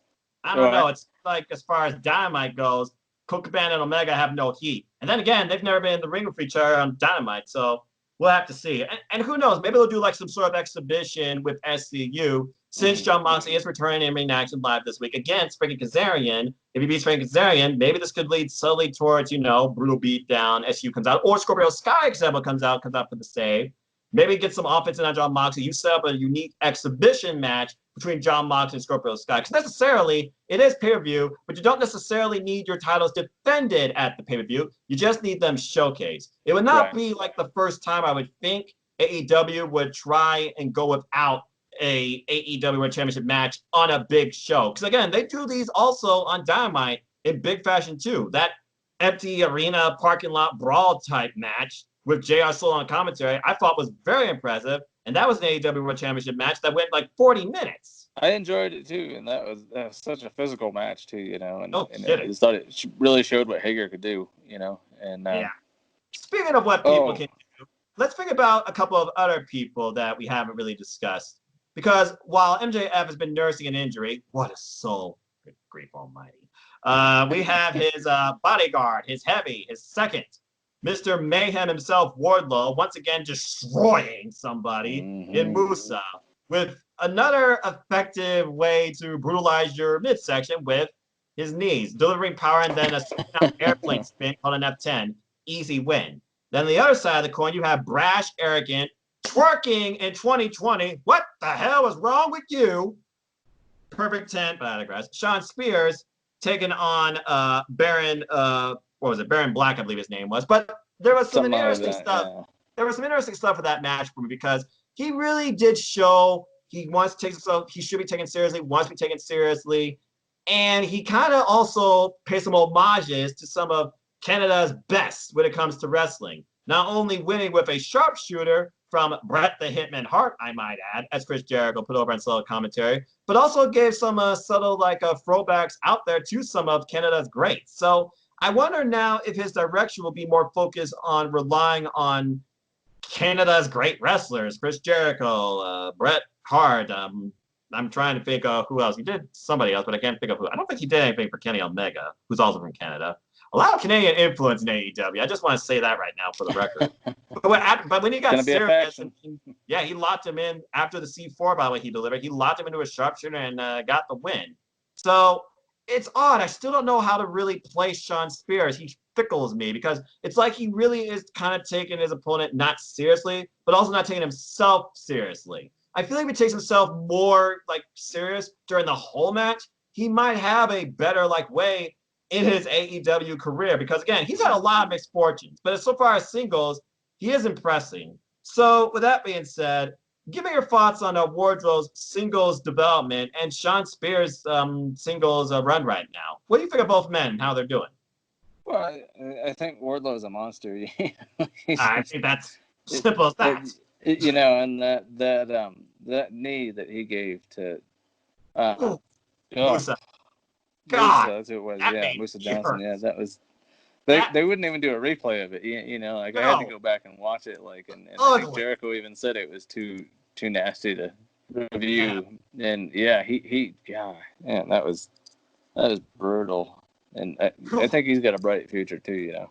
I don't know. It's as far as Dynamite goes, Colt Cabana and Omega have no heat. And then again, they've never been in the ring with each other on Dynamite, so we'll have to see. And who knows? Maybe they'll do some sort of exhibition with SCU. Since Jon Moxley is returning in ring action live this week against Frankie Kazarian, if he beats Frankie Kazarian, maybe this could lead subtly towards, brutal beatdown. SU comes out, or Scorpio Sky comes out for the save. Maybe get some offense in on Jon Moxley. You set up a unique exhibition match between Jon Moxley and Scorpio Sky. Because necessarily, it is pay-per-view, but you don't necessarily need your titles defended at the pay-per-view. You just need them showcased. It would not be the first time I would think AEW would try and go without a AEW World Championship match on a big show. Because again, they do these also on Dynamite in big fashion too. That empty arena parking lot brawl type match with JR Soul on commentary, I thought was very impressive. And that was an AEW World Championship match that went 40 minutes. I enjoyed it too, and that was such a physical match too, And kidding. I just thought it really showed what Hager could do, And Speaking of what people can do, let's think about a couple of other people that we haven't really discussed. Because while MJF has been nursing an injury, what a soul, good grief almighty. We have his bodyguard, his heavy, his second, Mr. Mayhem himself, Wardlow, once again destroying somebody in Musa with another effective way to brutalize your midsection with his knees, delivering power and then a airplane spin called an F10. Easy win. Then on the other side of the coin, you have brash, arrogant, twerking in 2020. What the hell is wrong with you? Perfect 10, but I digress. Sean Spears taking on Baron, Baron Black, I believe his name was. But there was some interesting stuff. Yeah. There was some interesting stuff for that match for me because he really did show he wants to take himself, he should be taken seriously, wants to be taken seriously. And he kind of also paid some homages to some of Canada's best when it comes to wrestling. Not only winning with a sharpshooter from Bret the Hitman Hart, I might add, as Chris Jericho put over on solo commentary, but also gave some subtle throwbacks out there to some of Canada's greats. So I wonder now if his direction will be more focused on relying on Canada's great wrestlers, Chris Jericho, Bret Hart. I'm trying to think of who else. He did somebody else, but I can't think of who. I don't think he did anything for Kenny Omega, who's also from Canada. A lot of Canadian influence in AEW. I just want to say that right now for the record. but when he got serious, yeah, he locked him in after the C4, by the way, he delivered. He locked him into a sharpshooter and got the win. So it's odd. I still don't know how to really play Shawn Spears. He fickles me because it's like he really is kind of taking his opponent not seriously, but also not taking himself seriously. I feel like if he takes himself more like serious during the whole match, he might have a better way in his AEW career because again, he's had a lot of mixed fortunes, but so far as singles, he is impressing. So with that being said, give me your thoughts on Wardlow's singles development and Shawn Spears' singles run right now. What do you think of both men and how they're doing? Well, I think Wardlow is a monster. I think that's simple as that. And that knee that he gave to Musa. God, that's who it was. Yeah, Musa Johnson. Yeah, that was. They wouldn't even do a replay of it. I had to go back and watch it. And I think Jericho even said it was too nasty to review. Yeah. And yeah, that was brutal. And I think he's got a bright future too.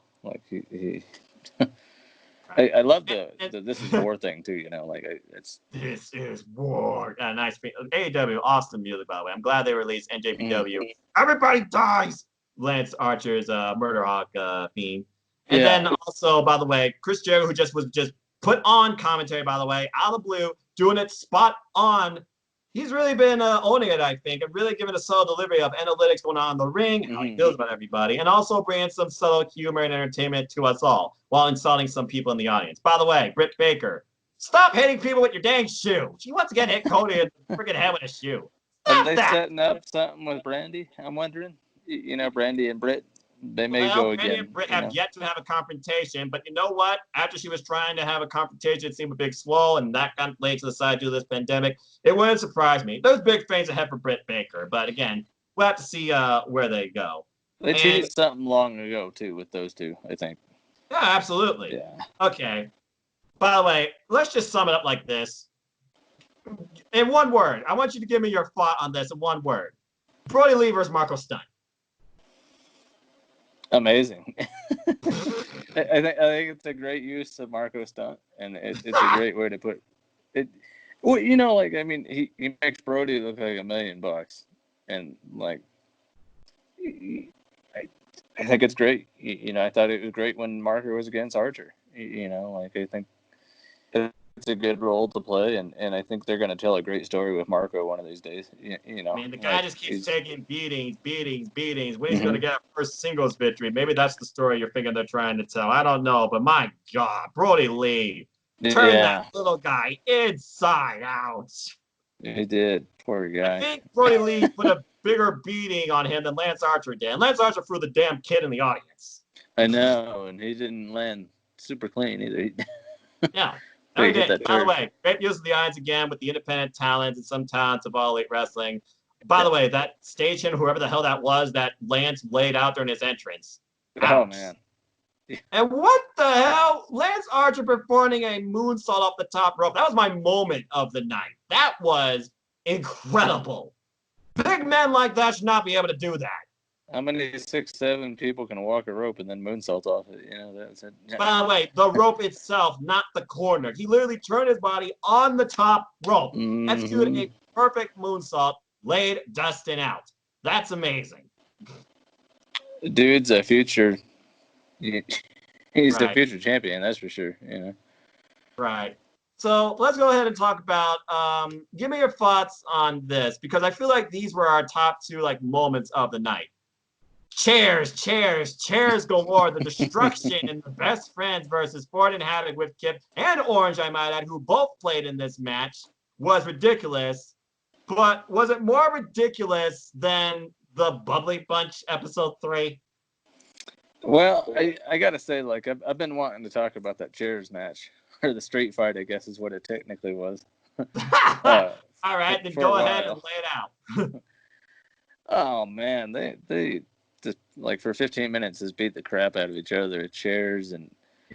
He I love the this is war thing too. This is war. Nice. AEW, awesome music, by the way. I'm glad they released NJPW. Everybody dies. Lance Archer's Murder Hawk theme. And then also, by the way, Chris Jericho, who was put on commentary, by the way, out of the blue, doing it spot on. He's really been owning it, I think, and really giving a solid delivery of analytics going on in the ring, how he feels about everybody, and also bringing some subtle humor and entertainment to us all while insulting some people in the audience. By the way, Britt Baker, stop hitting people with your dang shoe. She wants to get hit Cody in the freaking head with a shoe. Are they setting up something with Brandy? I'm wondering. Brandy and Britt, they may go again. Brandy and Britt have yet to have a confrontation, but you know what? After she was trying to have a confrontation, it seemed a big swole, and that got laid to the side due to this pandemic. It wouldn't surprise me. There's big things ahead for Britt Baker, but again, we'll have to see where they go. They teased something long ago, too, with those two, I think. Yeah, absolutely. Yeah. Okay. By the way, let's just sum it up like this. In one word, I want you to give me your thought on this in one word. Brodie Lee versus Marco Stunt. Amazing. I think it's a great use of Marco Stunt, and it's a great way to put it. Well, he makes Brodie look like $1 million, and I think it's great. I thought it was great when Marco was against Archer. I think it's a good role to play, and I think they're going to tell a great story with Marco one of these days. The guy just keeps taking beatings. When he's going to get a first singles victory? Maybe that's the story you're thinking they're trying to tell. I don't know, but my God, Brodie Lee turned that little guy inside out. He did, poor guy. I think Brodie Lee put a bigger beating on him than Lance Archer did. And Lance Archer threw the damn kid in the audience. I know, and he didn't land super clean either. Yeah. No, he did. By the way, great use of the eyes again with the independent talents and some talents of All Elite Wrestling. By the way, that station, whoever the hell that was, that Lance laid out during his entrance. Ouch. Oh, man. And what the hell? Lance Archer performing a moonsault off the top rope. That was my moment of the night. That was incredible. Big men like that should not be able to do that. How many 6'7" people can walk a rope and then moonsault off it? That's it. Yeah. By the way, the rope itself, not the corner. He literally turned his body on the top rope. Executed a perfect moonsault, laid Dustin out. That's amazing. Dude's a future. He's the future champion, that's for sure. Right. So let's go ahead and talk about. Give me your thoughts on this because I feel like these were our top two moments of the night. Chairs galore. The destruction and the best friends versus Ford and Havoc with Kip and Orange, I might add, who both played in this match, was ridiculous. But was it more ridiculous than the Bubbly Bunch episode 3? Well, I gotta say, I've been wanting to talk about that chairs match, or the street fight, I guess is what it technically was. All right, then go ahead and lay it out. Oh man, they just like for 15 minutes, just beat the crap out of each other with chairs and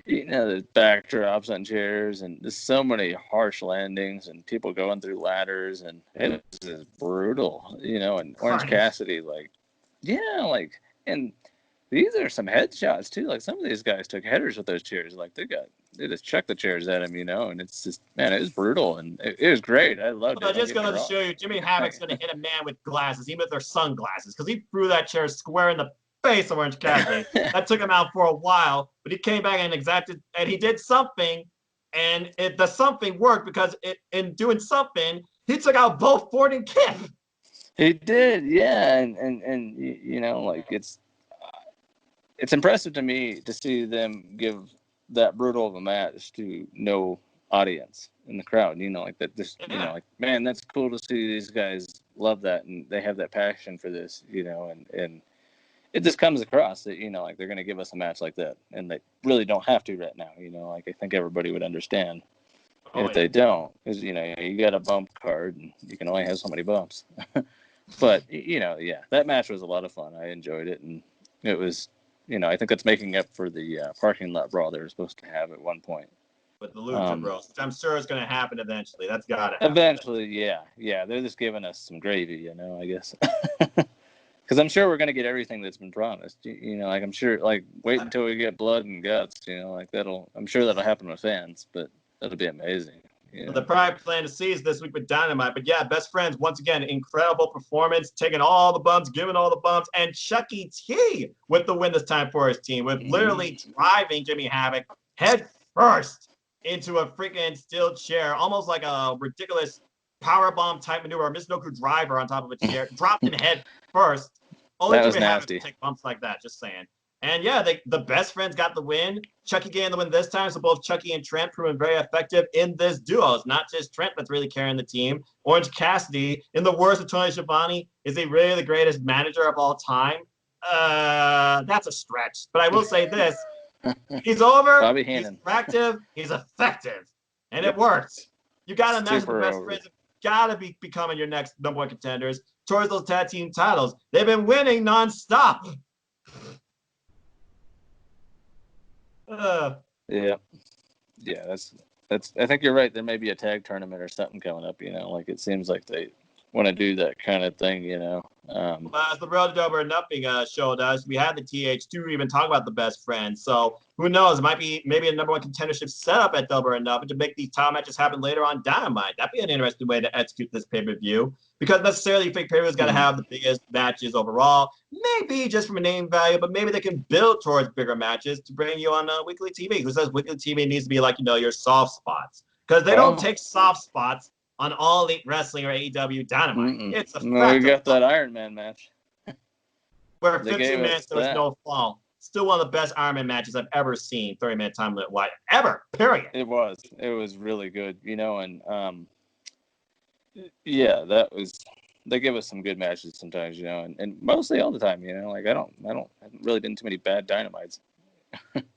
the backdrops on chairs, and there's so many harsh landings and people going through ladders, and it was just brutal, and Orange Carnage. Cassidy, and these are some headshots too. Like some of these guys took headers with those chairs. Like they just chucked the chairs at him, and it's just, man, it was brutal, and it was great. I loved it. I just going to show you, Jimmy Havoc's going to hit a man with glasses, even if they're sunglasses, because he threw that chair square in the face of Orange Cassidy. That took him out for a while, but he came back and he did something, and the something worked because in doing something, he took out both Ford and Kip. He did, yeah, and like it's impressive to me to see them give that brutal of a match to no audience in the crowd. Like that. Just like, man, that's cool to see these guys love that and they have that passion for this. And it just comes across that like they're going to give us a match like that, and they really don't have to right now. Like I think everybody would understand if they don't, because you got a bump card and you can only have so many bumps. But that match was a lot of fun. I enjoyed it, and it was. I think that's making up for the parking lot brawl they were supposed to have at one point. With the Lucha Bros, which I'm sure is going to happen eventually. That's got to happen. Eventually, yeah. They're just giving us some gravy, I guess. Because I'm sure we're going to get everything that's been promised. Like I'm sure, like wait until we get blood and guts. Like I'm sure that'll happen with fans, but that'll be amazing. Well, the prime plan to see is this week with Dynamite. But yeah, Best Friends, once again, incredible performance, taking all the bumps, giving all the bumps, and Chucky T with the win this time for his team, with literally driving Jimmy Havoc head first into a freaking steel chair, almost like a ridiculous powerbomb type maneuver, Michinoku driver on top of a chair, dropped him head first. Only that was Jimmy nasty. Havoc to take bumps like that, just saying. And yeah, the Best Friends got the win. Chucky getting the win this time, so both Chucky and Trent proving very effective in this duo. It's not just Trent that's really carrying the team. Orange Cassidy, in the words of Tony Schiavone, is he really the greatest manager of all time? That's a stretch. But I will say this. He's over, he's attractive, he's effective, and it works. You got to imagine the Best Friends have got to be becoming your next number one contenders towards those tag team titles. They've been winning nonstop. Yeah, that's. I think you're right. There may be a tag tournament or something coming up. Like it seems like they want to do that kind of thing. Well, as the Road to Double or Nothing showed us, we had the TH2 even talk about the Best Friends. So who knows? It might be maybe a number one contendership setup at Double or Nothing to make these title matches happen later on Dynamite. That'd be an interesting way to execute this pay-per-view, because necessarily fake pay-per-views got to have the biggest matches overall. Maybe just from a name value, but maybe they can build towards bigger matches to bring you on weekly TV. Who says weekly TV needs to be like your soft spots? Because they don't take soft spots on All Elite Wrestling or AEW Dynamite. It's a fact. We got that Iron Man match. Where 15 minutes, there was no fall. Still one of the best Iron Man matches I've ever seen, 30-minute time limit wide, ever, period. It was really good, and that was, they give us some good matches sometimes, and mostly all the time, like I haven't really been too many bad Dynamites.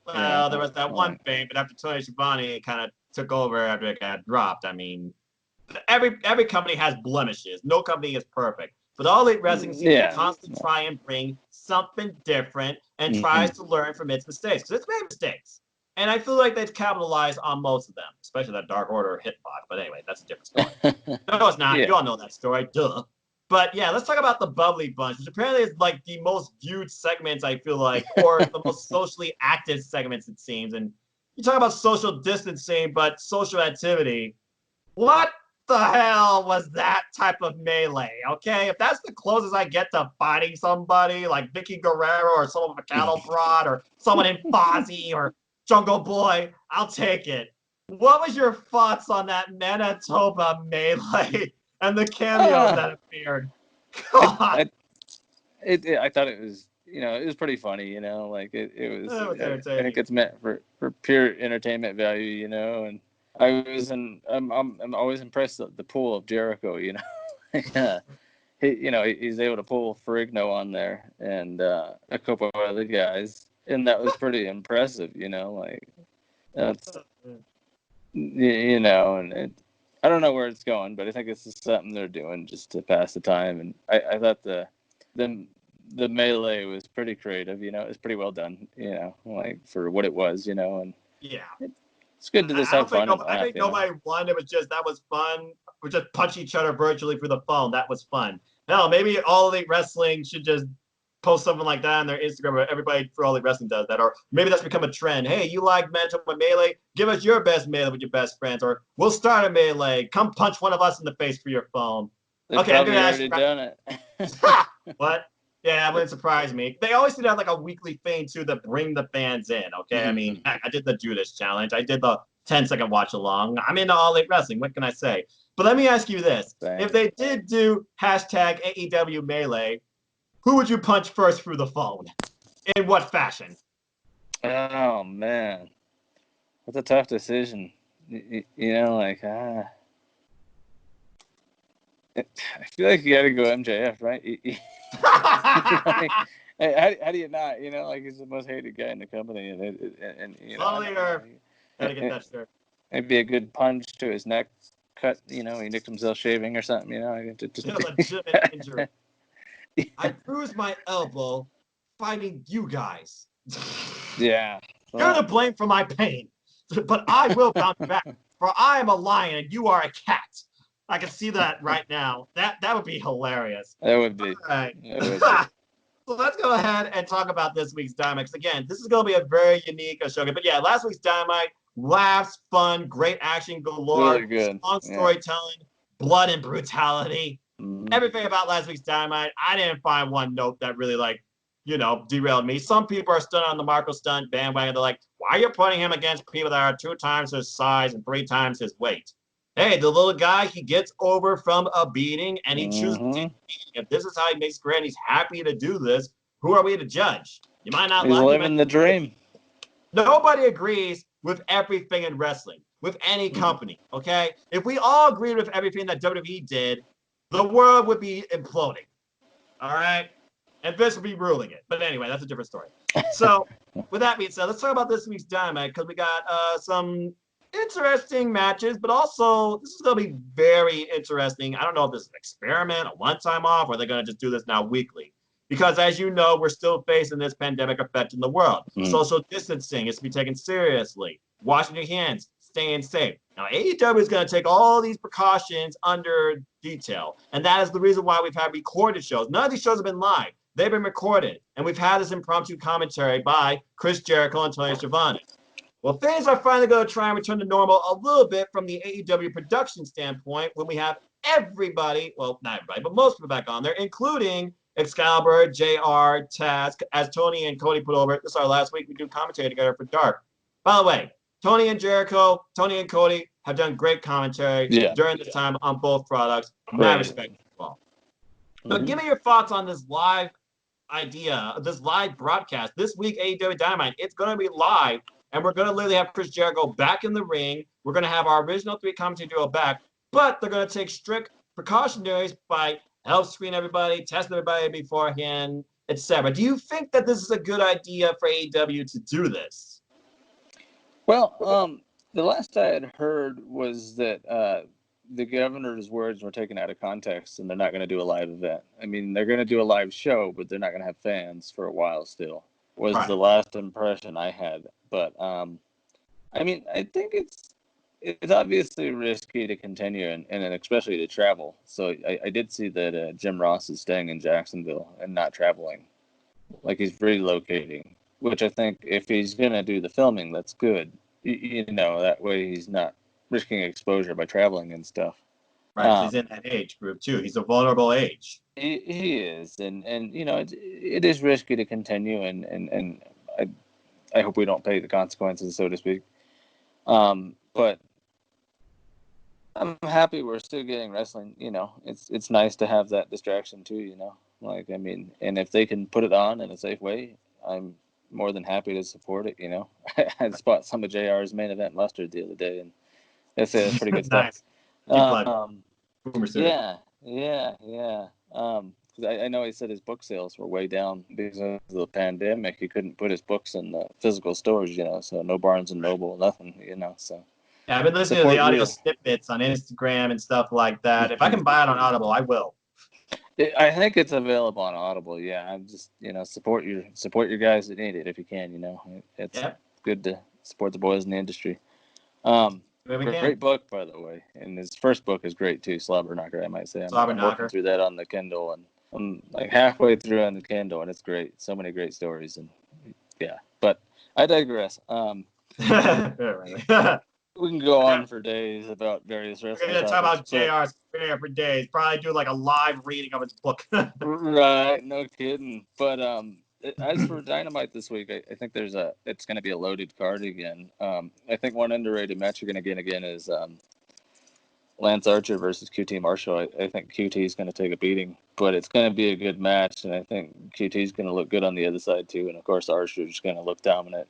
Well, there was that one thing, but after Tony Schiavone kind of took over after it got dropped, I mean, every company has blemishes. No company is perfect. But All Elite Wrestling seems to constantly try and bring something different and tries to learn from its mistakes, because it's made mistakes. And I feel like they've capitalized on most of them, especially that Dark Order hitbox. But anyway, that's a different story. No, it's not. You all know that story. Duh. But yeah, let's talk about the Bubbly Bunch, which apparently is like the most viewed segments, I feel like, or the most socially active segments, it seems. And you talk about social distancing, but social activity. What the hell was that type of melee? Okay, if that's the closest I get to fighting somebody like Vicky Guerrero or someone with a cattle prod or someone in Fozzy or Jungle Boy, I'll take it. What was your thoughts on that Manitoba melee and the cameos that appeared? God. I thought it was, it was pretty funny, like it was I think it's meant for pure entertainment value, and I'm always impressed at the pull of Jericho, Yeah. He's able to pull Ferrigno on there and a couple of other guys, and that was pretty impressive, like that's, and I don't know where it's going, but I think it's just something they're doing just to pass the time, and I thought the the melee was pretty creative. You know, it was pretty well done. You know, like for what it was. You know, and Yeah. it's good to just have fun and laugh. I think nobody won. It was just that was fun. We just punch each other virtually through the phone. That was fun. Hell, maybe All Elite Wrestling should just post something like that on their Instagram, where everybody for All Elite Wrestling does that. Or maybe that's become a trend. Hey, you like matchup with melee? Give us your best melee with your best friends. Or we'll start a melee. Come punch one of us in the face for your phone. They've Okay, I'm probably gonna ask already you. done it. What? Yeah, that wouldn't surprise me. They always do that like a weekly thing too to bring the fans in. Okay, I mean, I did the Judas challenge. I did the 10-second watch along. I'm into All Elite Wrestling. What can I say? But let me ask you this: Same. if they did do hashtag AEW Melee, who would you punch first through the phone? In what fashion? Oh man, that's a tough decision. You know, like I feel like you got to go MJF, right? Like, how do you not? You know, like he's the most hated guy in the company, and you know, Gotta get that shirt. maybe a good punch to his neck cut. You know, he nicked himself shaving or something. You know, Legitimate injury. I bruised my elbow fighting you guys. Yeah, You're to blame for my pain, but I will bounce back. For I am a lion and you are a cat. I can see that right now. That would be hilarious. That would be. All right. So let's go ahead and talk about this week's Dynamite. Because again, this is going to be a very unique show. But yeah, last week's Dynamite, laughs, fun, great action galore, really good. strong storytelling, blood and brutality. Mm-hmm. Everything about last week's Dynamite. I didn't find one note that really derailed me. Some people are still on the Marco Stunt bandwagon. They're like, why are you putting him against people that are 2 times his size and 3 times his weight? Hey, the little guy, he gets over from a beating and he chooses to beat. If this is how he makes great and he's happy to do this, who are we to judge? You might not He's like him. living the dream. Nobody agrees with everything in wrestling, with any company, okay? If we all agreed with everything that WWE did, the world would be imploding, all right? And Vince would be ruling it. But anyway, that's a different story. So with that being said, let's talk about this week's Dynamite because we got some interesting matches, but also this is going to be very interesting. I don't know if this is an experiment, a one-time off, or they're going to just do this now weekly. Because as you know, we're still facing this pandemic affecting the world. Social distancing is to be taken seriously. Washing your hands, staying safe. Now, AEW is going to take all these precautions under detail. And that is the reason why we've had recorded shows. None of these shows have been live. They've been recorded. And we've had this impromptu commentary by Chris Jericho and Tony Schiavone. Well, things are finally going to try and return to normal a little bit from the AEW production standpoint when we have everybody, well, not everybody, but most people back on there, including Excalibur, JR, Taz, as Tony and Cody put over it. This is our last week we do commentary together for Dark. By the way, Tony and Cody have done great commentary during this time on both products. Mad respect as well. But give me your thoughts on this live idea, this live broadcast. This week, AEW Dynamite, it's going to be live, and we're going to literally have Chris Jericho back in the ring. We're going to have our original 3 commentary duo back, but they're going to take strict precautionaries by help screen everybody, test everybody beforehand, etc. Do you think that this is a good idea for AEW to do this? Well, the last I had heard was that the governor's words were taken out of context and they're not going to do a live event. I mean, they're going to do a live show, but they're not going to have fans for a while still, was the last impression I had. But, I mean, I think it's obviously risky to continue and especially to travel. So I did see that Jim Ross is staying in Jacksonville and not traveling. Like he's relocating, which I think if he's going to do the filming, that's good. You know, that way he's not risking exposure by traveling and stuff. Right, he's in that age group too. He's a vulnerable age. He is, and you know, it is risky to continue, and I hope we don't pay the consequences, so to speak. But I'm happy we're still getting wrestling. You know, it's nice to have that distraction too. You know, like I mean, and if they can put it on in a safe way, I'm more than happy to support it. You know, I spot some of JR's main event mustard the other day, and that's pretty good stuff. Yeah. I know he said his book sales were way down because of the pandemic. He couldn't put his books in the physical stores, you know, so no Barnes and Noble, nothing, you know. So yeah, I've been listening to the audio snippets on Instagram and stuff like that. If I can buy it on Audible, I will. I think it's available on Audible. Yeah, I'm just support your guys that need it if you can. It's good to support the boys in the industry. Great book, by the way, and his first book is great too. Slobber Knocker, I might say. I'm working through that on the Kindle, and I'm like halfway through on the Kindle, and it's great. So many great stories, and yeah. But I digress. We can go on for days about various wrestling topics. We're going to talk about JR's career for days. Probably do like a live reading of his book. Right, no kidding. But as for Dynamite this week, I think it's going to be a loaded card again. I think one underrated match you're going to get again is Lance Archer versus QT Marshall. I think QT is going to take a beating, but it's going to be a good match, and I think QT is going to look good on the other side too, and of course Archer is going to look dominant.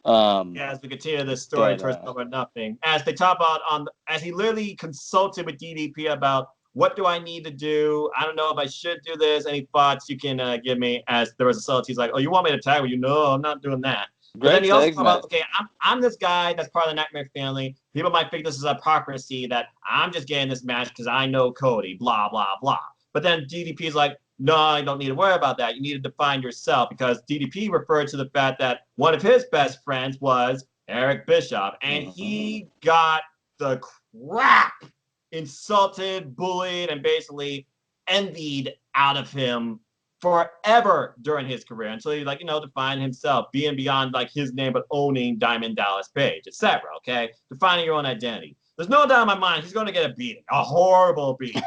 As we continue this story towards Double or Nothing, as they talk about as he literally consulted with DDP about what do I need to do? I don't know if I should do this. Any thoughts you can give me? As there was a subtlety, he's like, "Oh, you want me to tag with you? No, I'm not doing that." But then he also talked about, okay, I'm this guy that's part of the Nightmare family. People might think this is hypocrisy that I'm just getting this match because I know Cody, blah, blah, blah. But then DDP is like, no, you don't need to worry about that. You need to define yourself, because DDP referred to the fact that one of his best friends was Eric Bischoff, and he got the crap insulted, bullied, and basically envied out of him forever during his career until he defined himself, being beyond his name but owning Diamond Dallas Page, etc. Okay, defining your own identity. There's no doubt in my mind he's going to get a beating, a horrible beating.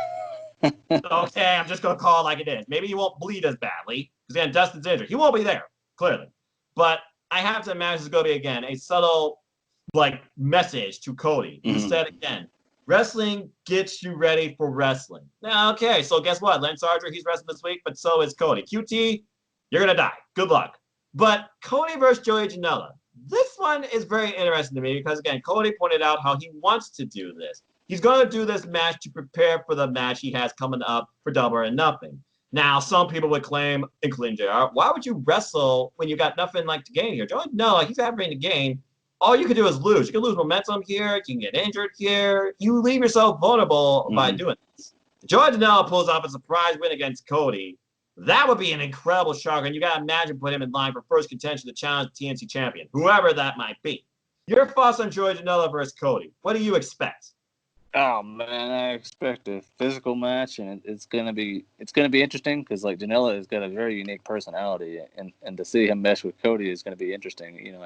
Okay, I'm just going to call it like it is. Maybe he won't bleed as badly because again, Dustin's injured. He won't be there clearly, but I have to imagine it's going to be again a subtle message to Cody. He said again, wrestling gets you ready for wrestling. Now, okay, so guess what? Lance Archer, he's wrestling this week, but so is Cody. QT, you're going to die. Good luck. But Cody versus Joey Janela, this one is very interesting to me because, again, Cody pointed out how he wants to do this. He's going to do this match to prepare for the match he has coming up for Double or Nothing. Now, some people would claim, including JR, why would you wrestle when you got nothing to gain here? Joey, no, he's got everything to gain. All you can do is lose. You can lose momentum here. You can get injured here. You leave yourself vulnerable by doing this. If Joey Janela pulls off a surprise win against Cody, that would be an incredible shocker. And you got to imagine putting him in line for first contention to challenge the TNT champion, whoever that might be. Your thoughts on Joey Janela versus Cody? What do you expect? Oh man, I expect a physical match, and it's gonna be interesting because Janela has got a very unique personality, and to see him mesh with Cody is gonna be interesting.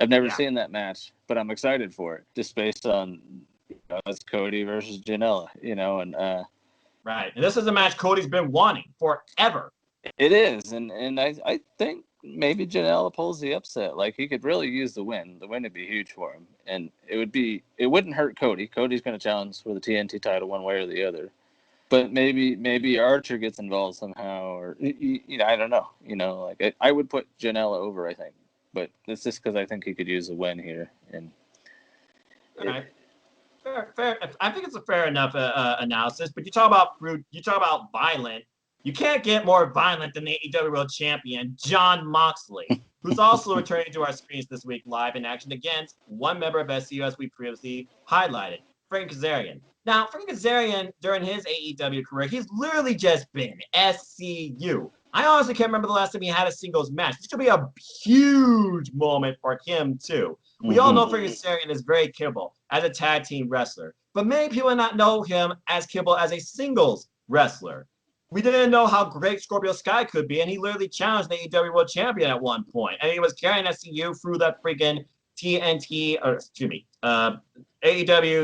I've never seen that match, but I'm excited for it just based on it's Cody versus Janela, and right. And this is a match Cody's been wanting forever. It is, and I think maybe Janela pulls the upset. He could really use the win. The win would be huge for him, and it wouldn't hurt Cody. Cody's going to challenge for the TNT title one way or the other, but maybe Archer gets involved somehow, or I don't know. I would put Janela over, I think, but it's just because I think he could use a win here. And all right. Fair. I think it's a fair enough analysis. But you talk about violent. You can't get more violent than the AEW World Champion, Jon Moxley, who's also returning to our screens this week live in action against one member of SCU, as we previously highlighted, Frank Kazarian. Now, Frank Kazarian, during his AEW career, he's literally just been SCU. I honestly can't remember the last time he had a singles match. This could be a huge moment for him, too. We all know Frank Kazarian is very capable as a tag team wrestler, but many people do not know him as capable as a singles wrestler. We didn't know how great Scorpio Sky could be, and he literally challenged the AEW World Champion at one point, and he was carrying SCU through that freaking AEW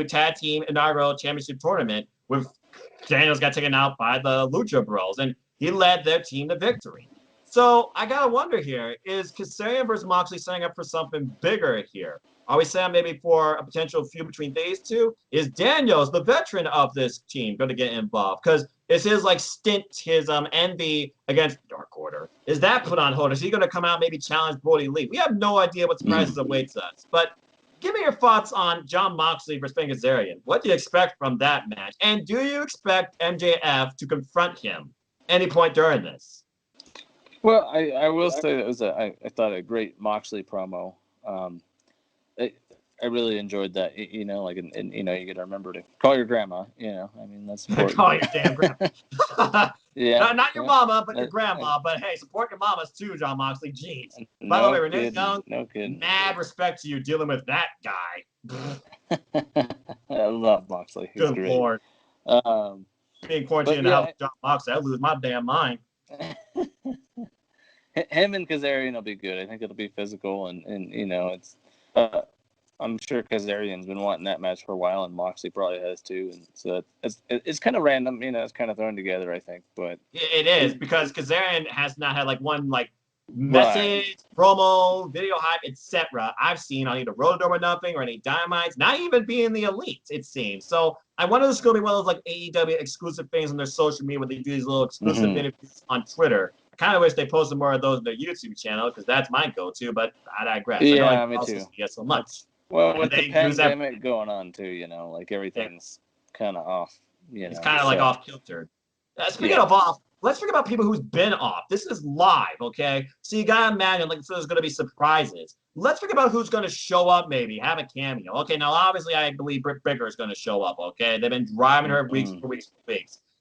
Tag Team Inaugural Championship Tournament with Daniels got taken out by the Lucha Bros, and he led their team to victory. So I gotta wonder here, is Kazarian versus Moxley setting up for something bigger here? Are we saying maybe for a potential feud between these two? Is Daniels, the veteran of this team, going to get involved? Because is his stint, his envy against Dark Order, is that put on hold? Is he going to come out and maybe challenge Brodie Lee? We have no idea what surprises awaits us. But give me your thoughts on Jon Moxley versus Frank Kazarian. What do you expect from that match? And do you expect MJF to confront him any point during this? Well, I will say it was I thought a great Moxley promo. I really enjoyed that, and you got to remember to call your grandma, I mean, that's important. Call your damn grandma. Yeah. Not your Yeah. mama, but your grandma. But hey, support your mamas too, John Moxley. Jeez. By the way, No Renee kidding. Young, No kidding. mad respect to you dealing with that guy. I love Moxley. He's Good great. Lord. Being quarantined in the house with John Moxley, I'd lose my damn mind. Him and Kazarian will be good. I think it'll be physical, and it's. I'm sure Kazarian's been wanting that match for a while, and Moxley probably has too. And so it's kind of random, it's kind of thrown together, I think. But it is because Kazarian has not had one message, promo, video hype, etc. I've seen on either Road or Nothing or any Dynamites, not even being the Elite, it seems. So I wonder if this is going to be one of those AEW exclusive things on their social media where they do these little exclusive interviews on Twitter. I kind of wish they posted more of those on their YouTube channel because that's my go-to, but I digress. Yeah, me too. Get so much. Well, with the pandemic going on too, everything's kind of off. It's kind of off kilter. Speaking of off, let's forget about people who's been off. This is live, okay? So you gotta imagine so there's gonna be surprises. Let's forget about who's gonna show up, maybe have a cameo. Okay, now obviously I believe Britt Baker is gonna show up. Okay, they've been driving her weeks.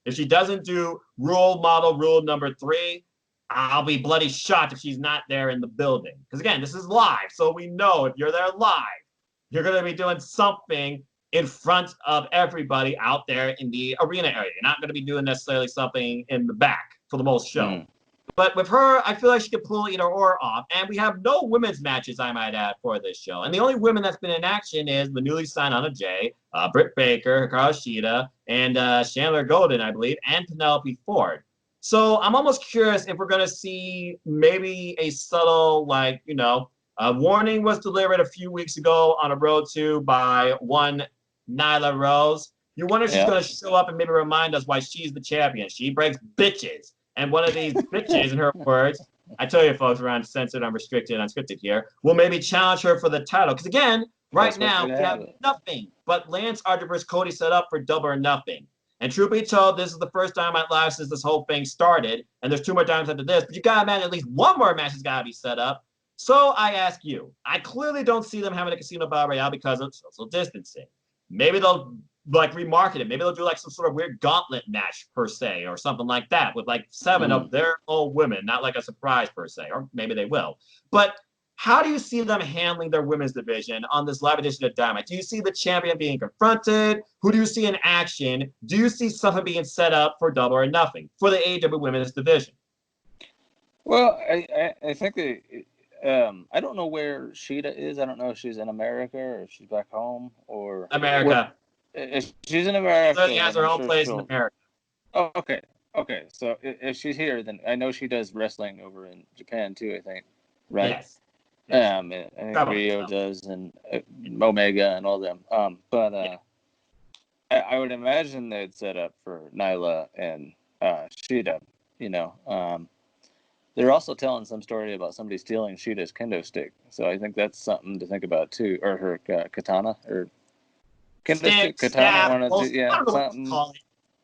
If she doesn't do rule number 3, I'll be bloody shocked if she's not there in the building. Because again, this is live, so we know if you're there live, you're gonna be doing something in front of everybody out there in the arena area. You're not going to be doing necessarily something in the back for the most show. But with her, I feel like she could pull either or off. And we have no women's matches, I might add, for this show. And the only women that's been in action is the newly signed Anna Jay, Britt Baker, Hikaru Shida, and Chandler Golden, I believe, and Penelope Ford. So I'm almost curious if we're going to see maybe a subtle, a warning was delivered a few weeks ago on a Road to by one Nyla Rose. You wonder if she's going to show up and maybe remind us why she's the champion. She breaks bitches. And one of these bitches, in her words, I tell you folks, we're uncensored, unrestricted, unscripted here, will maybe challenge her for the title. Because again, right now, we have nothing but Lance Archer versus Cody set up for Double or Nothing. And truth be told, this is the first Dynamite Live since this whole thing started. And there's 2 more times after this. But you got to imagine at least one more match has got to be set up. So I ask you, I clearly don't see them having a Casino Battle Royale because of social distancing. Maybe they'll remarket it. Maybe they'll do some sort of weird gauntlet match per se or something like that with 7 of their old women, not a surprise per se, or maybe they will. But how do you see them handling their women's division on this live edition of Dynamite? Do you see the champion being confronted? Who do you see in action? Do you see something being set up for Double or Nothing for the AEW women's division? Well, I think I don't know where Shida is. I don't know if she's in America or if she's back home or America. If she's in America, she has her own place in America. Oh, okay. So if she's here, then I know she does wrestling over in Japan too. I think, right? Yes. I think Rio does and Omega and all them. I would imagine they'd set up for Nyla and Shida. They're also telling some story about somebody stealing Shida's kendo stick. So I think that's something to think about too. Or her katana or kendo stick, katana. I don't know what to call it.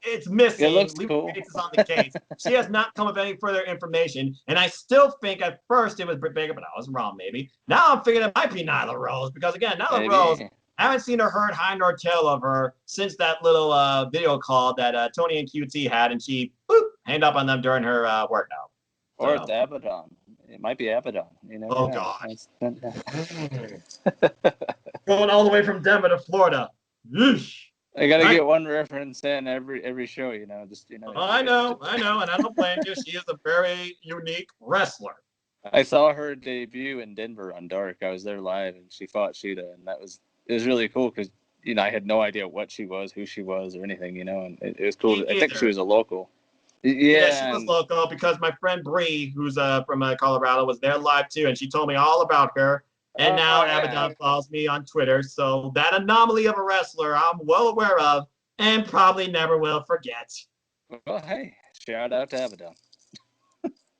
It's missing. It looks cool. It's on the case. She has not come with any further information. And I still think at first it was Britt Baker, but I was wrong maybe. Now I'm thinking it might be Nyla Rose because again, Nyla Rose, I haven't seen her hurt high nor tail of her since that little video call that Tony and QT had, and she hanged up on them during her workout. Or it's Abaddon. It might be Abaddon. Oh, God. Going all the way from Denver to Florida. Yeesh. I got to get one reference in every show, I know, and I don't blame you. She is a very unique wrestler. I saw her debut in Denver on Dark. I was there live, and she fought Shida, and it was really cool because, I had no idea what she was, who she was, or anything, and it was cool. I think she was a local. Yeah, she was local because my friend Bree, who's from Colorado, was there live too, and she told me all about her. And now Abaddon follows me on Twitter, so that anomaly of a wrestler I'm well aware of and probably never will forget. Well, hey, shout out to Abaddon.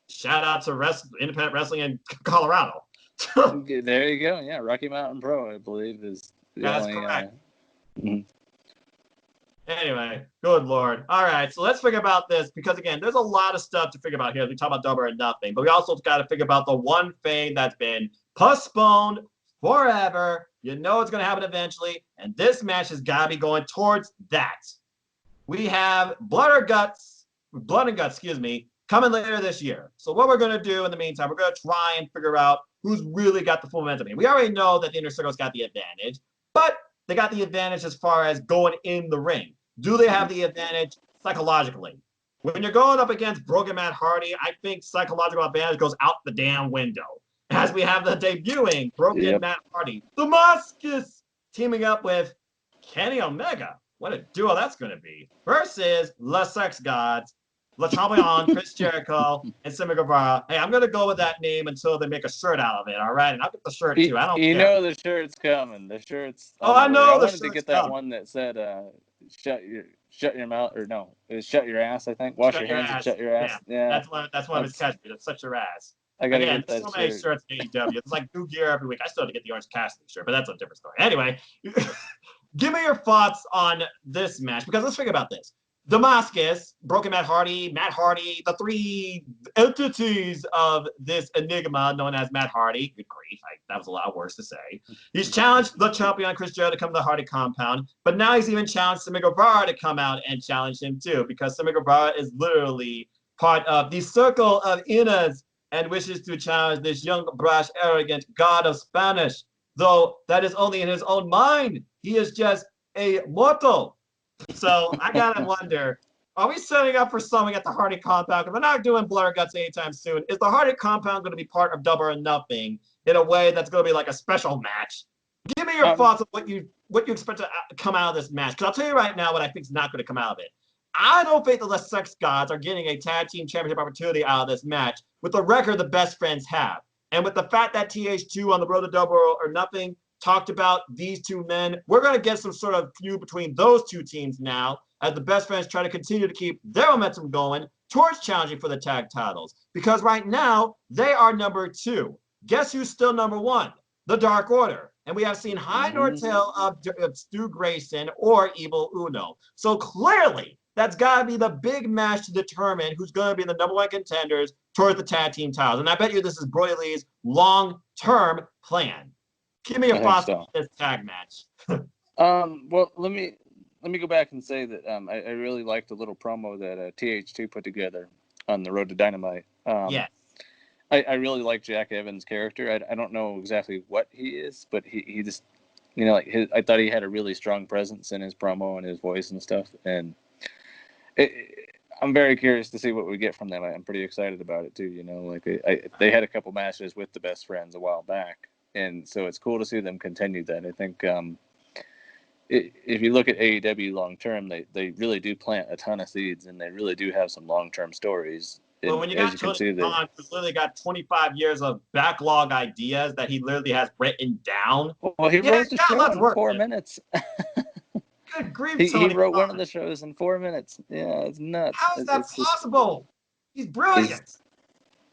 Shout out to independent wrestling in Colorado. There you go. Yeah, Rocky Mountain Pro, I believe, is the That's only. Correct. Anyway, good Lord. All right, so let's figure about this because, again, there's a lot of stuff to figure about here as we talk about Double or Nothing, but we also got to figure about the one fade that's been postponed forever. You know it's going to happen eventually, and this match has got to be going towards that. We have Blood or Guts Blood and Guts, coming later this year. So what we're going to do in the meantime, we're going to try and figure out who's really got the full momentum. We already know that the Inner Circle's got the advantage, but they got the advantage as far as going in the ring. Do they have the advantage psychologically? When you're going up against Broken Matt Hardy, I think psychological advantage goes out the damn window. As we have the debuting Broken Matt Hardy, Damascus, teaming up with Kenny Omega. What a duo that's going to be. Versus Le Sex Gods, Le Champion, Chris Jericho, and Sammy Guevara. Hey, I'm going to go with that name until they make a shirt out of it, all right? And I'll get the shirt, too. I don't care. You know the shirt's coming. The shirt's I know I the wanted to get that one that said, shut your mouth, or no, it was shut your ass, I think. Wash your hands and shut your ass. Yeah. That's one of his catchphrases. It's such your ass. I gotta get that so many shirts in AEW. It's like new gear every week. I still have to get the Orange Cassidy shirt, but that's a different story. Anyway, give me your thoughts on this match, because let's think about this. Damascus, Broken Matt Hardy, the three entities of this enigma known as Matt Hardy. Good grief, that was a lot of words to say. He's challenged the champion Chris Jericho to come to the Hardy compound, but now he's even challenged Sammy Guevara to come out and challenge him too, because Sammy Guevara is literally part of the circle of Innas and wishes to challenge this young, brash, arrogant god of Spanish, though that is only in his own mind. He is just a mortal. So I gotta wonder, are we setting up for something at the Hardy compound? Because we're not doing Blood or Guts anytime soon. Is the Hardy compound going to be part of Double or Nothing in a way that's going to be like a special match? Give me your thoughts on what you expect to come out of this match. Because I'll tell you right now what I think is not going to come out of it. I don't think the Les Sex Gods are getting a tag team championship opportunity out of this match with the record the best friends have. And with the fact that TH2 on the road to Double or Nothing talked about these two men, we're going to get some sort of feud between those two teams now as the best friends try to continue to keep their momentum going towards challenging for the tag titles. Because right now, they are number 2. Guess who's still number 1? The Dark Order. And we have seen high nor tail of Stu Grayson or Evil Uno. So clearly, that's got to be the big match to determine who's going to be the number 1 contenders towards the tag team titles. And I bet you this is Brodie Lee's long-term plan. Give me your thoughts on this tag match. Well, let me go back and say that I really liked the little promo that TH2 put together on the road to Dynamite. Yes. I really like Jack Evans' character. I don't know exactly what he is, but he just, I thought he had a really strong presence in his promo and his voice and stuff. And I'm very curious to see what we get from them. I'm pretty excited about it too. They had a couple matches with the best friends a while back. And so it's cool to see them continue that. I think if you look at AEW long term, they really do plant a ton of seeds, and they really do have some long term stories. Well, when you got Tony Khan, who's literally got 25 years of backlog ideas that he literally has written down. Well, he wrote the show in 4 minutes. Good grief, he wrote one of the shows in 4 minutes. Yeah, it's nuts. How is that possible? He's brilliant.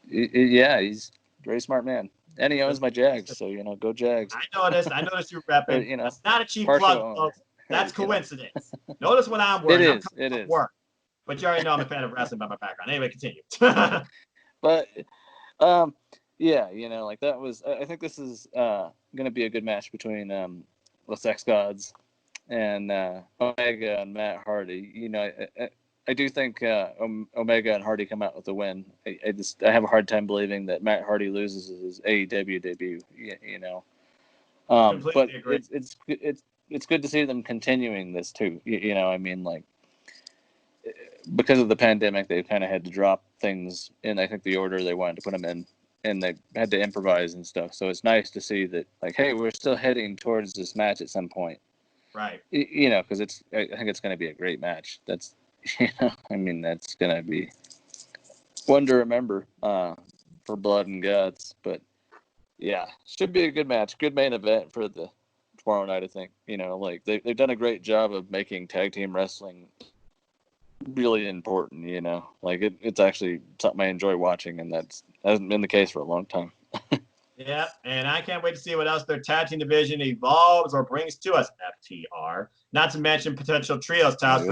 He's a very smart man. And he owns my Jags, so go Jags. I noticed you repping. That's not a cheap plug, folks. That's coincidence. Notice when I'm working. It is. Work. But you already know I'm a fan of wrestling by my background. Anyway, continue. But that was. I think this is going to be a good match between the Sex Gods and Omega and Matt Hardy. I do think Omega and Hardy come out with a win. I have a hard time believing that Matt Hardy loses his AEW debut. But agree. It's good to see them continuing this too. Because of the pandemic, they kind of had to drop things in, I think, the order they wanted to put them in, and they had to improvise and stuff. So it's nice to see that, hey, we're still heading towards this match at some point. Right. Because I think it's going to be a great match. That's, that's going to be one to remember for Blood and Guts. But yeah, should be a good match. Good main event for the tomorrow night, I think. They've done a great job of making tag team wrestling really important. It's actually something I enjoy watching, and that hasn't been the case for a long time. Yeah, and I can't wait to see what else their tag team division evolves or brings to us, FTR. Not to mention potential trios titles.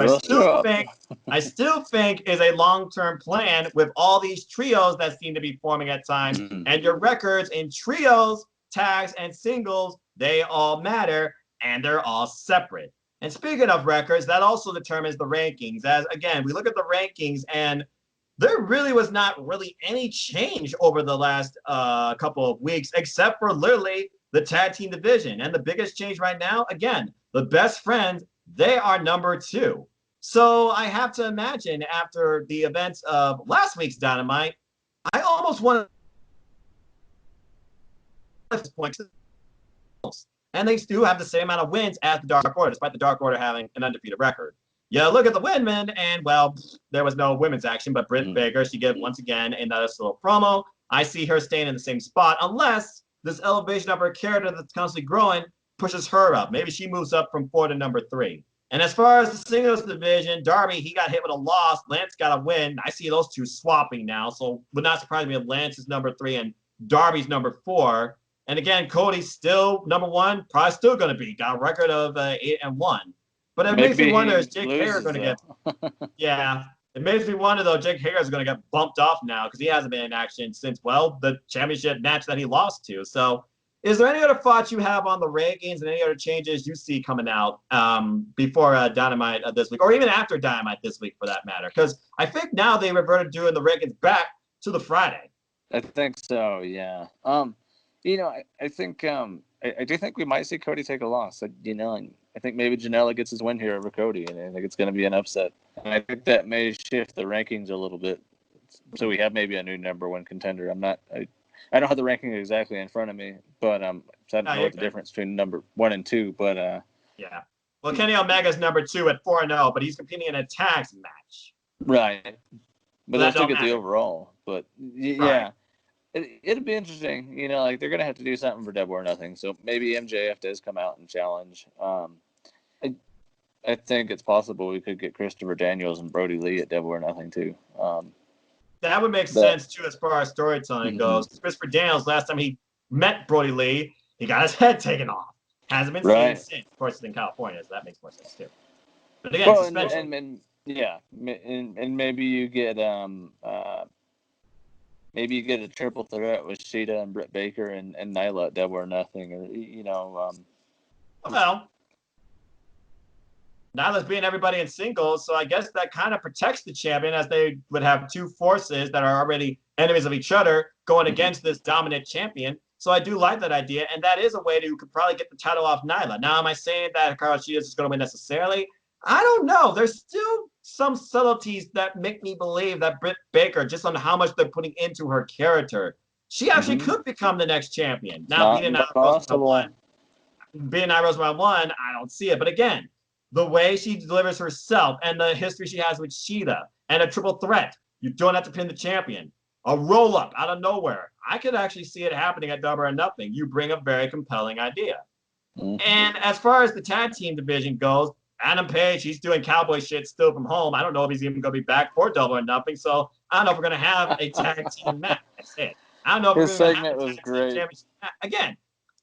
I still think is a long-term plan with all these trios that seem to be forming at times. Mm-hmm. And your records in trios, tags, and singles, they all matter, and they're all separate. And speaking of records, that also determines the rankings. As again, we look at the rankings, and there really was not really any change over the last couple of weeks, except for literally the tag team division. And the biggest change right now, again, the best friends, they are number 2. So I have to imagine after the events of last week's Dynamite, I almost want to point to, and they do have the same amount of wins as the Dark Order, despite the Dark Order having an undefeated record. Yeah, look at the women, and well, there was no women's action, but Britt Baker, she gave once again another little promo. I see her staying in the same spot, unless this elevation of her character that's constantly growing pushes her up. Maybe she moves up from 4 to number 3. And as far as the singles division, Darby, he got hit with a loss. Lance got a win. I see those two swapping now, so would not surprise me if Lance is number 3 and Darby's number 4. And again, Cody's still number 1, probably still going to be. Got a record of 8-1. But it makes me wonder, is Jake Hager going to get... Yeah. It makes me wonder, though, Jake Hager is going to get bumped off now because he hasn't been in action since, well, the championship match that he lost to. So is there any other thoughts you have on the rankings and any other changes you see coming out before Dynamite this week, or even after Dynamite this week, for that matter? Because I think now they reverted doing the rankings back to the Friday. I think so, yeah. I think I do think we might see Cody take a loss. I think maybe Janela gets his win here over Cody, and I think it's going to be an upset. And I think that may shift the rankings a little bit, so we have maybe a new number 1 contender. I don't have the ranking exactly in front of me, but so I don't know what the difference between number 1 and 2. But yeah. Well, Kenny Omega's number 2 at 4-0, but he's competing in a tags match. Right. But they'll still get the overall. But yeah. Right. It'll be interesting, they're going to have to do something for Double or Nothing. So maybe MJF does come out and challenge. I think it's possible we could get Christopher Daniels and Brodie Lee at Double or Nothing too. That would make sense too as far as storytelling goes. Christopher Daniels, last time he met Brodie Lee, he got his head taken off. Hasn't been seen since. Of course, it's in California, so that makes more sense too. But again, suspension. And maybe you get Maybe you get a triple threat with Sheeta and Britt Baker and Nyla at Double or Nothing, or Well, Nyla's beating everybody in singles, so I guess that kind of protects the champion, as they would have 2 forces that are already enemies of each other going against this dominant champion. So I do like that idea, and that is a way to could probably get the title off Nyla. Now, am I saying that Hikaru Shida is going to win necessarily? I don't know. There's still some subtleties that make me believe that Britt Baker, just on how much they're putting into her character, she actually could become the next champion. Now, beating Nyla Rose by 1, I don't see it. But again, the way she delivers herself and the history she has with Sheeta and a triple threat, you don't have to pin the champion. A roll-up out of nowhere. I could actually see it happening at Double or Nothing. You bring a very compelling idea. And as far as the tag team division goes, Adam Page, he's doing cowboy shit still from home. I don't know if he's even going to be back for Double or Nothing. So I don't know if we're going to have a tag team match. That's it. I don't know if his segment was great. Again,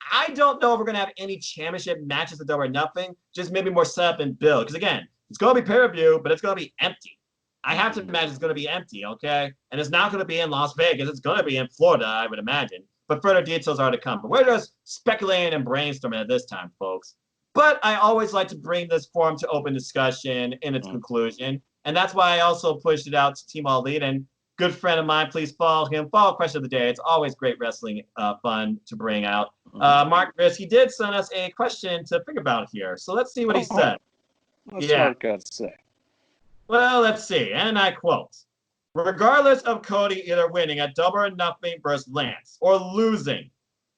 I don't know if we're going to have any championship matches at Double or Nothing. Just maybe more setup and build. Because again, it's going to be pay-per-view, but it's going to be empty. I have to imagine it's going to be empty, okay? And it's not going to be in Las Vegas. It's going to be in Florida, I would imagine. But further details are to come. But we're just speculating and brainstorming at this time, folks. But I always like to bring this forum to open discussion in its conclusion. And that's why I also pushed it out to Team All Elite. And good friend of mine, please follow him. Follow Question of the Day. It's always great wrestling fun to bring out. Mark Riss, he did send us a question to think about here. So let's see what he said. What's Mark got to say? Well, let's see. And I quote, regardless of Cody either winning at Double or Nothing versus Lance or losing,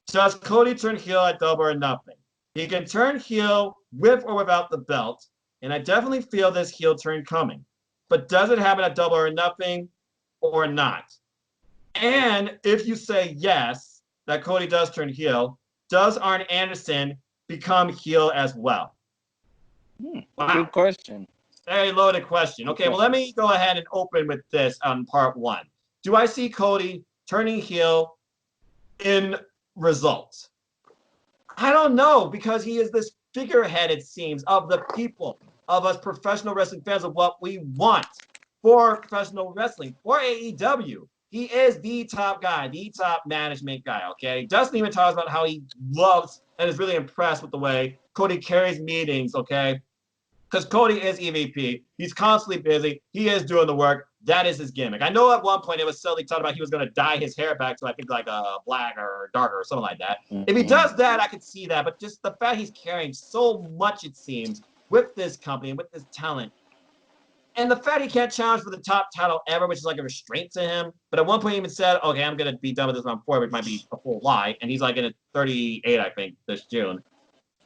does Cody turn heel at Double or Nothing? He can turn heel with or without the belt, and I definitely feel this heel turn coming. But does it happen at Double or Nothing or not? And if you say yes, that Cody does turn heel, does Arn Anderson become heel as well? Wow. Good question. Very loaded question. Okay, well, let me go ahead and open with this on part 1. Do I see Cody turning heel in results? I don't know, because he is this figurehead, it seems, of the people, of us professional wrestling fans, of what we want for professional wrestling, for AEW. He is the top guy, the top management guy, okay? Dustin even talks about how he loves and is really impressed with the way Cody carries meetings, okay? because Cody is EVP. He's constantly busy. He is doing the work. That is his gimmick. I know at one point it was silly talking about he was going to dye his hair back to, I think, like a black or darker or something like that. If he does that, I could see that. But just the fact he's carrying so much, it seems, with this company, with this talent, and the fact he can't challenge for the top title ever, which is like a restraint to him. But at one point he even said, okay, I'm going to be done with this on 4, which might be a full lie. And he's like in a 38, I think, this June.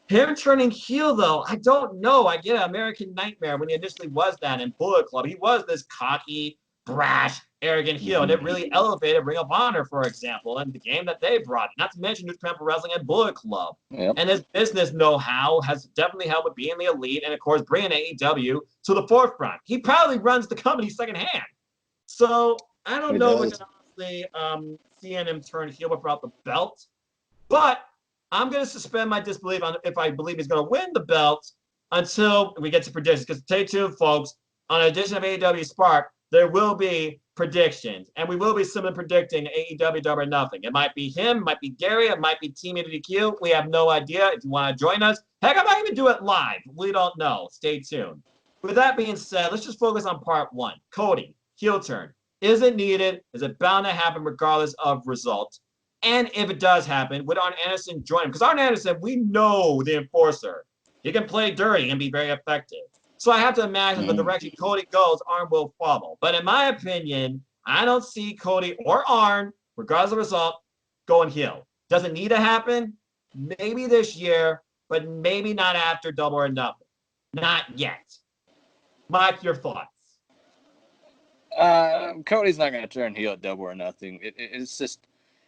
Him turning heel, though, I don't know. I get American Nightmare when he initially was that in Bullet Club. He was this cocky, brash, arrogant heel, and it really elevated Ring of Honor, for example, and the game that they brought. Not to mention New Japan Pro Wrestling and Bullet Club. Yep. And his business know-how has definitely helped with being the elite and, of course, bringing AEW to the forefront. He probably runs the company secondhand. So I don't know if we can honestly seeing him turn heel without the belt, but I'm going to suspend my disbelief on if I believe he's going to win the belt until we get to predictions. Because stay tuned, folks. On an edition of AEWSpark, there will be predictions. And we will be simply predicting AEW Double or Nothing. It might be him, it might be Gary, it might be Team NoDQ. We have no idea. If you want to join us, heck, I might even do it live. We don't know. Stay tuned. With that being said, let's just focus on part 1. Cody, heel turn. Is it needed? Is it bound to happen regardless of result? And if it does happen, would Arn Anderson join him? Because Arn Anderson, we know the enforcer. He can play dirty and be very effective. So I have to imagine the direction Cody goes, Arn will follow. But in my opinion, I don't see Cody or Arn, regardless of the result, going heel. Does it need to happen? Maybe this year, but maybe not after Double or Nothing. Not yet. Mike, your thoughts? Cody's not going to turn heel at Double or Nothing. It's just...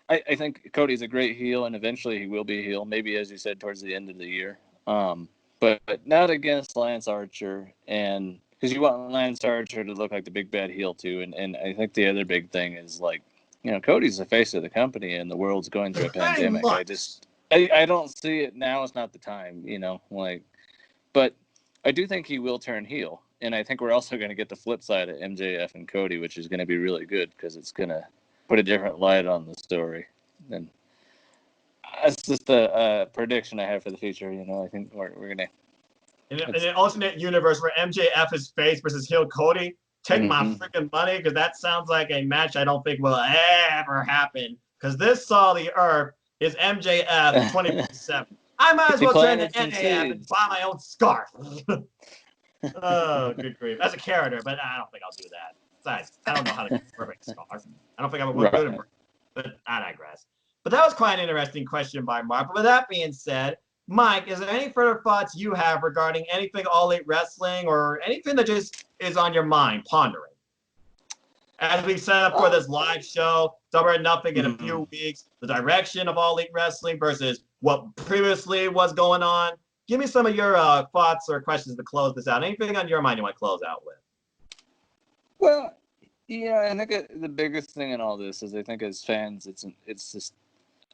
I think Cody's a great heel, and eventually he will be a heel, maybe, as you said, towards the end of the year. But not against Lance Archer, and because you want Lance Archer to look like the big bad heel, too. And I think the other big thing is, like, you know, Cody's the face of the company, and the world's going through a pandemic. I don't see it now. It's not the time, you know, like, but I do think he will turn heel. And I think we're also going to get the flip side of MJF and Cody, which is going to be really good because it's going to put a different light on the story. And that's just a prediction I have for the future. You know, I think we're gonna. In an alternate universe where MJF is face versus heel Cody, take my freaking money, because that sounds like a match I don't think will ever happen. Because this saw the earth is MJF 24/7. I might as well turn to NAF and buy my own scarf. Oh, good grief! As a character, but I don't think I'll do that. Besides, I don't know how to get a perfect scarf. I don't think I would look good in it, but I digress. But that was quite an interesting question by Mark. But with that being said, Mike, is there any further thoughts you have regarding anything All Elite Wrestling or anything that just is on your mind, pondering? As we set up for this live show, Double or Nothing in a few weeks, the direction of All Elite Wrestling versus what previously was going on. Give me some of your thoughts or questions to close this out. Anything on your mind you want to close out with? Well, yeah, I think the biggest thing in all this is I think as fans, it's just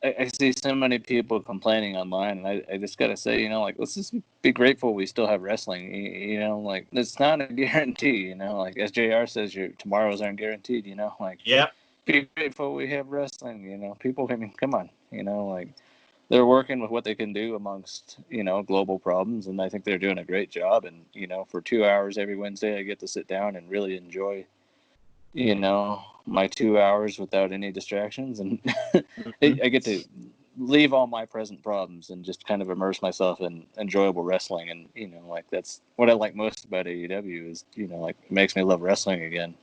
I see so many people complaining online, and I just gotta say, you know, like, let's just be grateful we still have wrestling. You know, like, it's not a guarantee. You know, like as JR says, your tomorrows aren't guaranteed. You know, like, be grateful we have wrestling. You know, people, I mean, come on. You know, like, they're working with what they can do amongst, you know, global problems, and I think they're doing a great job. And, you know, for 2 hours every Wednesday, I get to sit down and really enjoy, you know, my 2 hours without any distractions, and I get to leave all my present problems and just kind of immerse myself in enjoyable wrestling. And, you know, like, that's what I like most about AEW is, you know, like, it makes me love wrestling again.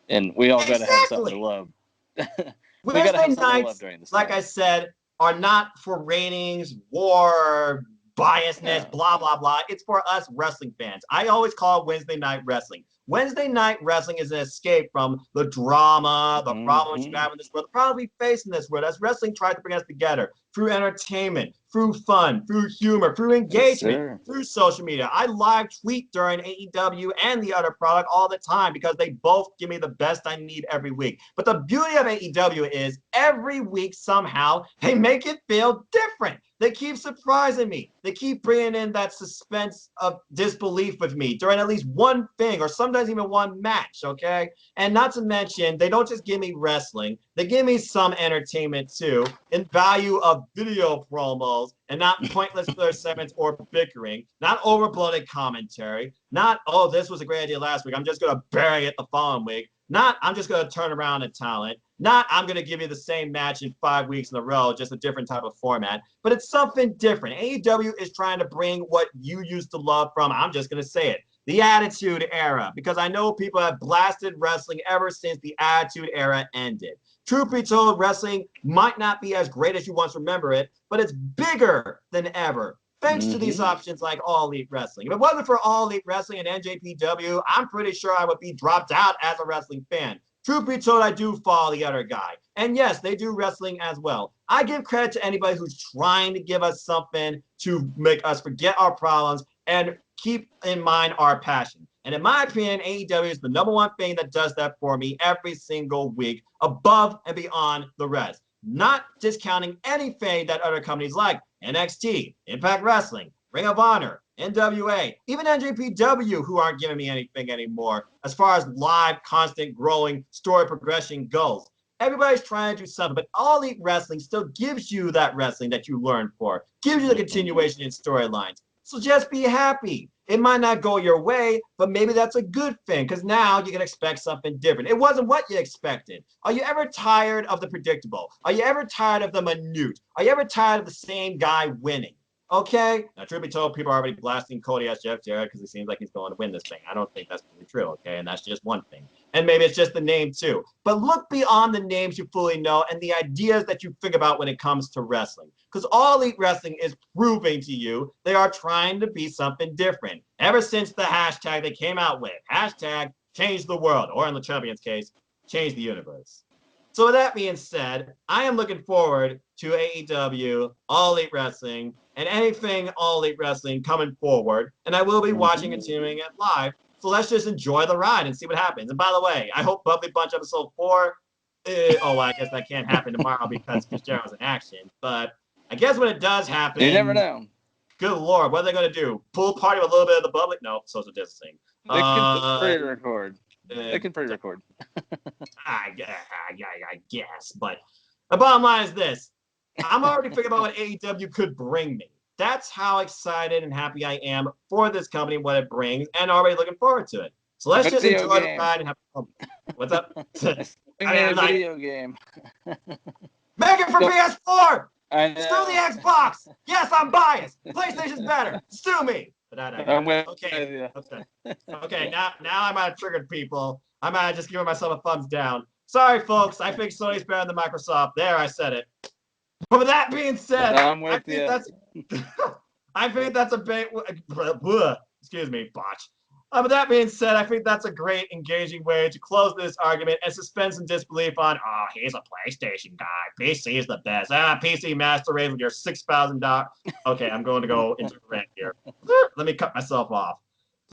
And we all got to have something to love. We got to have something to love during this time. Like I said, are not for ratings, war, biasness, blah, blah, blah. It's for us wrestling fans. I always call it Wednesday Night Wrestling. Wednesday Night Wrestling is an escape from the drama, the problems you have in this world, the problems we face in this world, as wrestling tries to bring us together through entertainment, through fun, through humor, through engagement, through social media. I live tweet during AEW and the other product all the time because they both give me the best I need every week. But the beauty of AEW is every week somehow they make it feel different. They keep surprising me. They keep bringing in that suspense of disbelief with me during at least one thing, or sometimes sometimes even one match, okay? And not to mention, they don't just give me wrestling, they give me some entertainment too, in value of video promos and not pointless filler segments or bickering, not overbloated commentary, not, oh, this was a great idea last week, I'm just going to bury it the following week, not, I'm just going to turn around a talent, not, I'm going to give you the same match in 5 weeks in a row, just a different type of format, but it's something different. AEW is trying to bring what you used to love from, I'm just going to say it, the Attitude Era, because I know people have blasted wrestling ever since the Attitude Era ended. Truth be told, wrestling might not be as great as you once remember it, but it's bigger than ever, thanks to these options like All Elite Wrestling. If it wasn't for All Elite Wrestling and NJPW, I'm pretty sure I would be dropped out as a wrestling fan. Truth be told, I do follow the other guy. And yes, they do wrestling as well. I give credit to anybody who's trying to give us something to make us forget our problems and keep in mind our passion. And in my opinion, AEW is the #1 thing that does that for me every single week, above and beyond the rest. Not discounting anything that other companies like NXT, Impact Wrestling, Ring of Honor, NWA, even NJPW, who aren't giving me anything anymore as far as live, constant, growing story progression goes. Everybody's trying to do something, but All Elite Wrestling still gives you that wrestling that you learned for, gives you the continuation in storylines. So just be happy. It might not go your way, but maybe that's a good thing because now you can expect something different. It wasn't what you expected. Are you ever tired of the predictable? Are you ever tired of the minute? Are you ever tired of the same guy winning? Okay? Now, truth be told, people are already blasting Cody as Jeff Jarrett because it seems like he's going to win this thing. I don't think that's really true, okay? And that's just one thing. And maybe it's just the name too. But look beyond the names you fully know and the ideas that you think about when it comes to wrestling. Because All Elite Wrestling is proving to you they are trying to be something different. Ever since the hashtag they came out with, hashtag change the world, or in the champion's case, change the universe. So with that being said, I am looking forward to AEW, All Elite Wrestling, and anything All Elite Wrestling coming forward. And I will be watching and continuing it live. So let's just enjoy the ride and see what happens. And by the way, I hope Bubbly Bunch episode 4, I guess that can't happen tomorrow because Fitzgerald's in action. But I guess when it does happen, you never know. Good Lord, what are they going to do? Pool party with a little bit of the Bubbly? No, social distancing. They can pre-record. They can pre-record. I guess. But the bottom line is this. I'm already thinking about what AEW could bring me. That's how excited and happy I am for this company, what it brings, and already looking forward to it. So let's just enjoy the ride and have fun. What's up? Video game. Make it for PS4! I know. Screw the Xbox! Yes, I'm biased. PlayStation's better. Sue me. But Okay, now I might have triggered people. I might have just given myself a thumbs down. Sorry, folks. I think Sony's better than Microsoft. There, I said it. But with that being said, I think that's a bait. Excuse me, botch. With that being said, I think that's a great, engaging way to close this argument and suspend some disbelief on, oh, he's a PlayStation guy. PC is the best. PC Master Race with your $6,000. Okay, I'm going to go into a rant here. Let me cut myself off.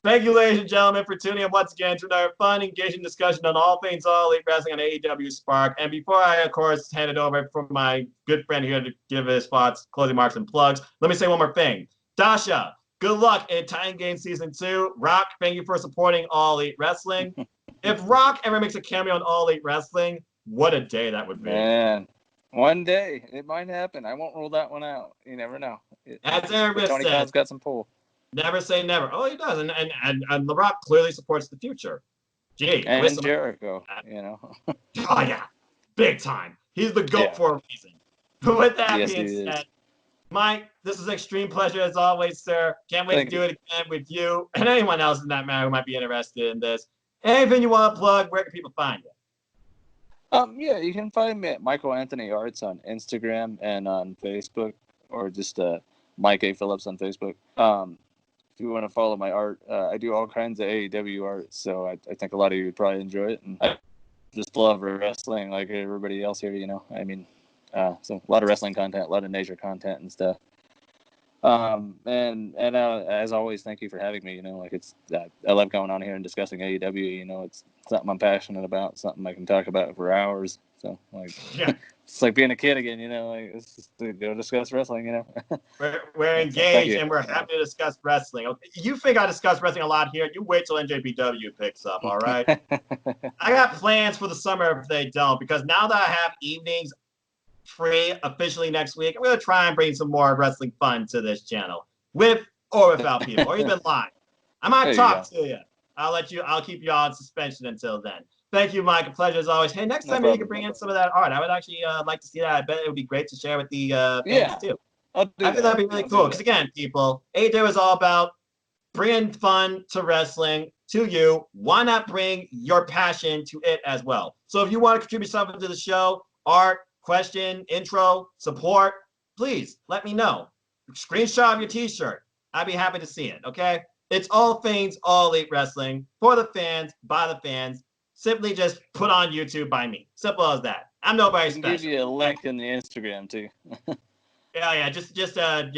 Thank you, ladies and gentlemen, for tuning in once again to another fun, engaging discussion on all things All Elite Wrestling on Aewspark. And before I, of course, hand it over for my good friend here to give his thoughts, closing marks, and plugs, let me say one more thing. Dasha, good luck in Titan Game Season 2. Rock, thank you for supporting All Elite Wrestling. If Rock ever makes a cameo on All Elite Wrestling, what a day that would be. Man, one day it might happen. I won't rule that one out. You never know. As Aaron Tony Khan's got some pull. Never say never. Oh, he does. And The Rock clearly supports the future. Gee. And Jericho, you know. Oh, yeah. Big time. He's the GOAT for a reason. But with that being said, Mike, this is an extreme pleasure as always, sir. Can't wait to do it again with you and anyone else in that matter who might be interested in this. Anything you want to plug, where can people find you? Yeah, you can find me at Michael Anthony Arts on Instagram and on Facebook, or just Mike A. Phillips on Facebook. If you want to follow my art, I do all kinds of AEW art, so I think a lot of you would probably enjoy it. And I just love wrestling like everybody else here, you know. I mean, so a lot of wrestling content, a lot of nature content and stuff. As always, thank you for having me. Like I love going on here and discussing AEW. It's something I'm passionate about, something I can talk about for hours. So like, Yeah. it's like being a kid again. Like it's just to go discuss wrestling. We're Thank engaged you. and we're happy to discuss wrestling. Okay. You think I discuss wrestling a lot here? You wait till NJPW picks up, all right? I got plans for the summer if they don't, because now that I have evenings free officially next week, I'm going to try and bring some more wrestling fun to this channel, with or without people, or even live. I might talk to you. I'll keep you all in suspension until then. Thank you, Mike. A pleasure as always. Hey, next time you can bring in some of that art. I would actually like to see that. I bet it would be great to share with the fans too. I'll do I think that'd be really cool. Because again, people, AEW is all about bringing fun to wrestling to you. Why not bring your passion to it as well? So if you want to contribute something to the show, art, question, intro, support, please let me know. Screenshot of your t-shirt. I'd be happy to see it, okay? It's all things All Elite Wrestling for the fans, by the fans. Simply just put on YouTube by me. Simple as that. I'm nobody special. I can give you a link in the Instagram too. Yeah. Just send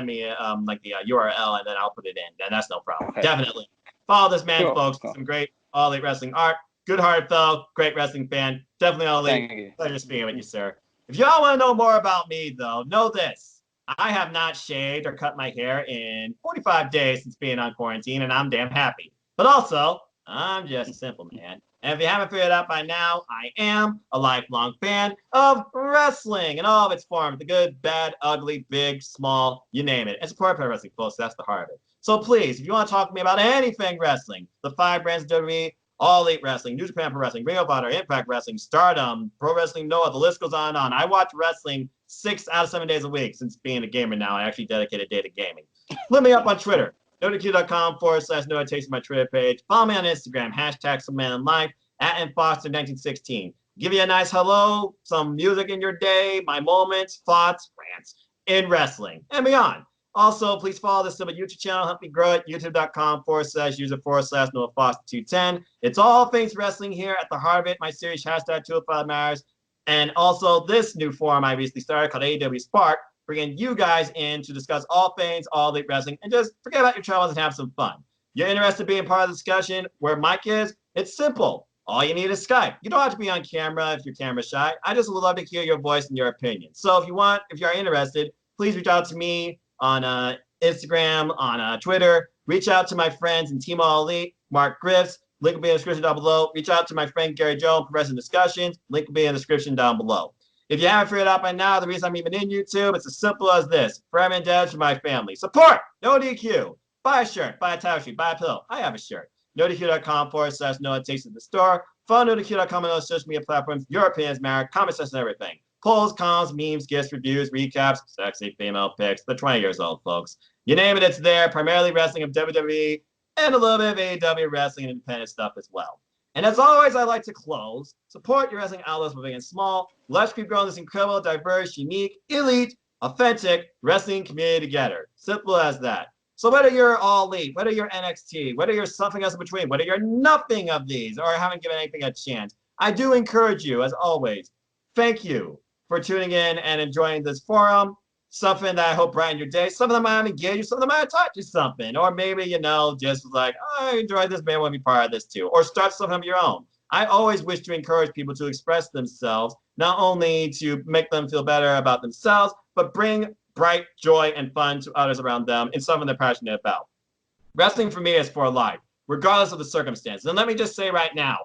me like the URL and then I'll put it in. And that's no problem. Okay. Definitely follow this man, folks. Cool. Some great All Elite Wrestling art. Good-hearted fellow, great wrestling fan. Definitely All Elite. Pleasure speaking with you, sir. If y'all want to know more about me, though, know this: I have not shaved or cut my hair in 45 days since being on quarantine, and I'm damn happy. But also, I'm just a simple man. And if you haven't figured it out by now, I am a lifelong fan of wrestling in all of its forms. The good, bad, ugly, big, small, you name it. And support pro wrestling, folks. That's the heart of it. So please, if you want to talk to me about anything wrestling, the 5 brands of WWE, All Elite Wrestling, New Japan Pro Wrestling, Ring of Honor, Impact Wrestling, Stardom, Pro Wrestling Noah, the list goes on and on. I watch wrestling 6 out of 7 days a week. Since being a gamer now, I actually dedicate a day to gaming. Look me up on Twitter. NoDQ.com/Noah takes my Twitter page. Follow me on Instagram, #SomeManInLife, @ImFoster1916. Give you a nice hello, some music in your day, my moments, thoughts, rants in wrestling, and beyond. Also, please follow this on my YouTube channel. Help me grow it. YouTube.com/user/NoahFoster210. It's all things wrestling here at the heart of it. My series, #205Matters. And also this new forum I recently started called AEWSpark, bringing you guys in to discuss all things All Elite Wrestling and just forget about your troubles and have some fun. You're interested in being part of the discussion where Mike is? It's simple. All you need is Skype. You don't have to be on camera if you're camera shy. I just would love to hear your voice and your opinion. So if you're interested, please reach out to me on Instagram, on Twitter. Reach out to my friends in Team All Elite, Mark Griffiths. Link will be in the description down below. Reach out to my friend Gary Joe in Progressive Discussions. Link will be in the description down below. If you haven't figured it out by now, the reason I'm even in YouTube, it's as simple as this. Forever indebted to my family. Support NoDQ. Buy a shirt, buy a towel sheet, buy a pillow. I have a shirt. NoDQ.com/Noah takes it to the store. Follow NoDQ.com on those social media platforms. Your opinions matter. Comment section, everything. Polls, columns, memes, gifts, reviews, recaps, sexy female pics. They're 20 years old, folks. You name it, it's there. Primarily wrestling of WWE and a little bit of AEW wrestling and independent stuff as well. And as always, I like to close. Support your wrestling outlets, big and small. Let's keep growing this incredible, diverse, unique, elite, authentic wrestling community together. Simple as that. So whether you're All Elite, whether you're NXT, whether you're something else in between, whether you're nothing of these or haven't given anything a chance, I do encourage you, as always, thank you for tuning in and enjoying this forum. Something that I hope brighten your day. Some of them might engage you, some of them might taught you something. Or maybe, just like, oh, I enjoyed this, maybe I want to be part of this too. Or start something of your own. I always wish to encourage people to express themselves, not only to make them feel better about themselves, but bring bright joy and fun to others around them in something they're passionate about. Wrestling for me is for life, regardless of the circumstances. And let me just say right now,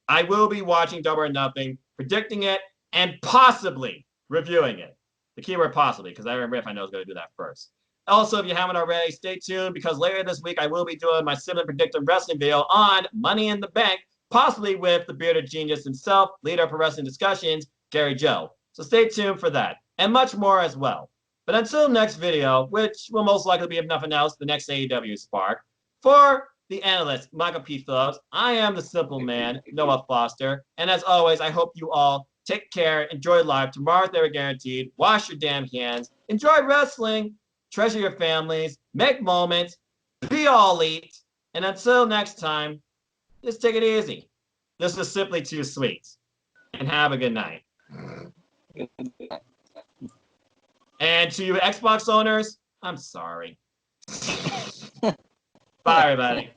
I will be watching Double or Nothing, predicting it, and possibly reviewing it. The keyword possibly, because I remember if I know I was going to do that first. Also, if you haven't already, stay tuned, because later this week I will be doing my sibling predictive wrestling video on Money in the Bank, possibly with the bearded genius himself, leader of Pro Wrestling Discussions, Gary Joe. So stay tuned for that, and much more as well. But until next video, which will most likely be, if nothing else, the next AEWSpark, for the analyst, Michael P. Phillips, I am the simple man, Noah Foster, and as always, I hope you all take care, enjoy life. Tomorrow's never guaranteed. Wash your damn hands. Enjoy wrestling. Treasure your families. Make moments. Be all elite. And until next time, just take it easy. This was simply too sweet. And have a good night. And to you Xbox owners, I'm sorry. Bye, everybody.